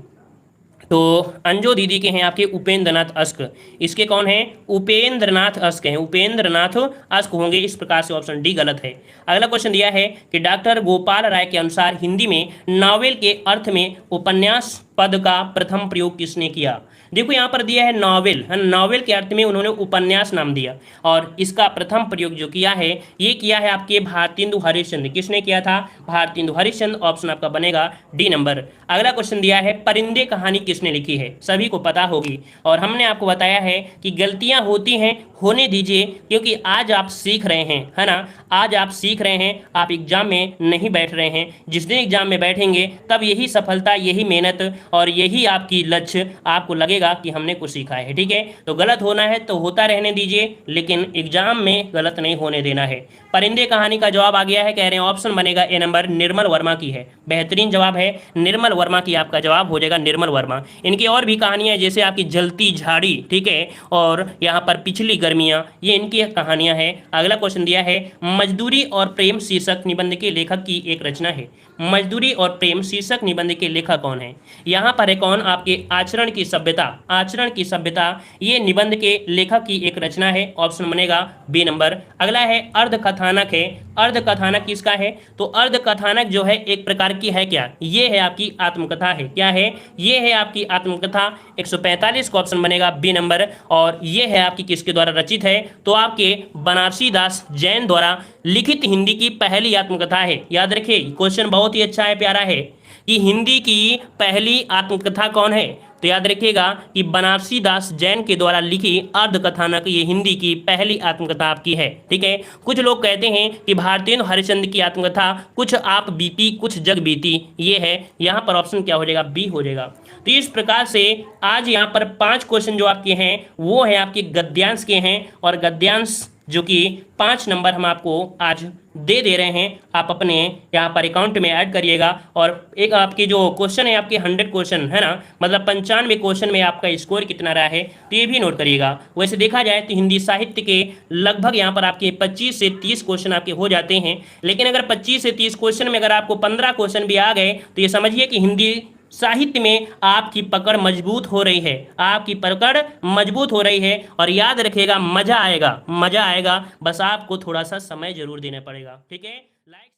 तो अंजो दीदी के हैं आपके उपेंद्रनाथ अश्क। इसके कौन हैं? उपेंद्रनाथ अश्क हैं। उपेंद्रनाथ अश्क होंगे। इस प्रकार से ऑप्शन डी गलत है। अगला क्वेश्चन दिया है कि डॉक्टर गोपाल राय के अनुसार हिंदी में नावेल के अर्थ में उपन्यास पद का प्रथम प्रयोग किसने किया? देखो यहाँ पर दिया है नावेल, है। नावेल के अर्थ में उन्होंने उपन्यास नाम दिया और इसका प्रथम प्रयोग जो किया है ये किया है आपके भारतेंदु हरिश्चंद्र। किसने किया था? भारतेंदु हरिश्चंद्र। ऑप्शन आपका बनेगा डी नंबर। अगला क्वेश्चन दिया है परिंदे कहानी किसने लिखी है? सभी को पता होगी और हमने आपको बताया है कि गलतियां होती हैं, होने दीजिए, क्योंकि आज आप सीख रहे हैं, है ना। आज आप सीख रहे हैं, आप एग्जाम में नहीं बैठ रहे हैं। जिस दिन एग्जाम में बैठेंगे तब यही सफलता, यही मेहनत और यही आपकी लक्ष्य आपको लगेगा कि हमने कुछ सीखा है, ठीक है। तो गलत होना है तो होता रहने दीजिए, लेकिन एग्जाम में गलत नहीं होने देना है। परिंदे कहानी का जवाब आ गया है, कह रहे हैं ऑप्शन बनेगा ए नंबर, निर्मल वर्मा की है। बेहतरीन जवाब है, निर्मल वर्मा की आपका जवाब हो जाएगा, निर्मल वर्मा। इनकी और भी कहानियां जैसे आपकी जलती झाड़ी, ठीक है, और यहाँ पर पिछली गर्मियाँ, ये इनकी कहानियां हैं। अगला क्वेश्चन दिया है मजदूरी और प्रेम शीर्षक निबंध के लेखक की एक रचना है। मजदूरी और प्रेम शीर्षक निबंध के लेखक कौन है? यहाँ पर है कौन? आपके आचरण की सभ्यता। आचरण की सभ्यता ये निबंध के लेखक की एक रचना है। ऑप्शन बनेगा बी नंबर। अगला है अर्ध कथानक है। अर्ध कथानक किसका है? तो अर्ध कथानक जो है एक प्रकार की है क्या? ये है आपकी आत्मकथा है। क्या है? ये है आपकी आत्मकथा। 145 का ऑप्शन बनेगा बी नंबर। और ये है आपकी किसके द्वारा रचित है? तो आपके बनारसी दास जैन द्वारा लिखित हिंदी की पहली आत्मकथा है। याद रखिए, क्वेश्चन बहुत ही अच्छा है, प्यारा है कि हिंदी की पहली आत्मकथा कौन है? तो याद रखिएगा कि बनारसी दास जैन के द्वारा लिखी अर्ध कथानक ये हिंदी की पहली आत्मकथा आपकी है, ठीक है। कुछ लोग कहते हैं कि भारतेंदु हरिश्चंद्र की आत्मकथा कुछ आप बीती कुछ जग बीती, ये है। यहाँ पर ऑप्शन क्या हो जाएगा? बी हो जाएगा। तो इस प्रकार से आज यहाँ पर 5 क्वेश्चन जो आपके हैं वो है आपके गद्यांश के हैं। और गद्यांश जो कि 5 नंबर हम आपको आज दे रहे हैं। आप अपने यहाँ पर अकाउंट में ऐड करिएगा। और एक आपकी जो क्वेश्चन है, आपके 100 क्वेश्चन है ना, मतलब 95 क्वेश्चन में आपका स्कोर कितना रहा है, तो ये भी नोट करिएगा। वैसे देखा जाए तो हिंदी साहित्य के लगभग यहाँ पर आपके 25 से 30 क्वेश्चन आपके हो जाते हैं। लेकिन अगर 25 से 30 क्वेश्चन में अगर आपको 15 क्वेश्चन भी आ गए तो ये समझिए कि हिंदी साहित्य में आपकी पकड़ मजबूत हो रही है, आपकी पकड़ मजबूत हो रही है। और याद रखिएगा, मजा आएगा, मजा आएगा, बस आपको थोड़ा सा समय जरूर देना पड़ेगा। ठीक है, लाइक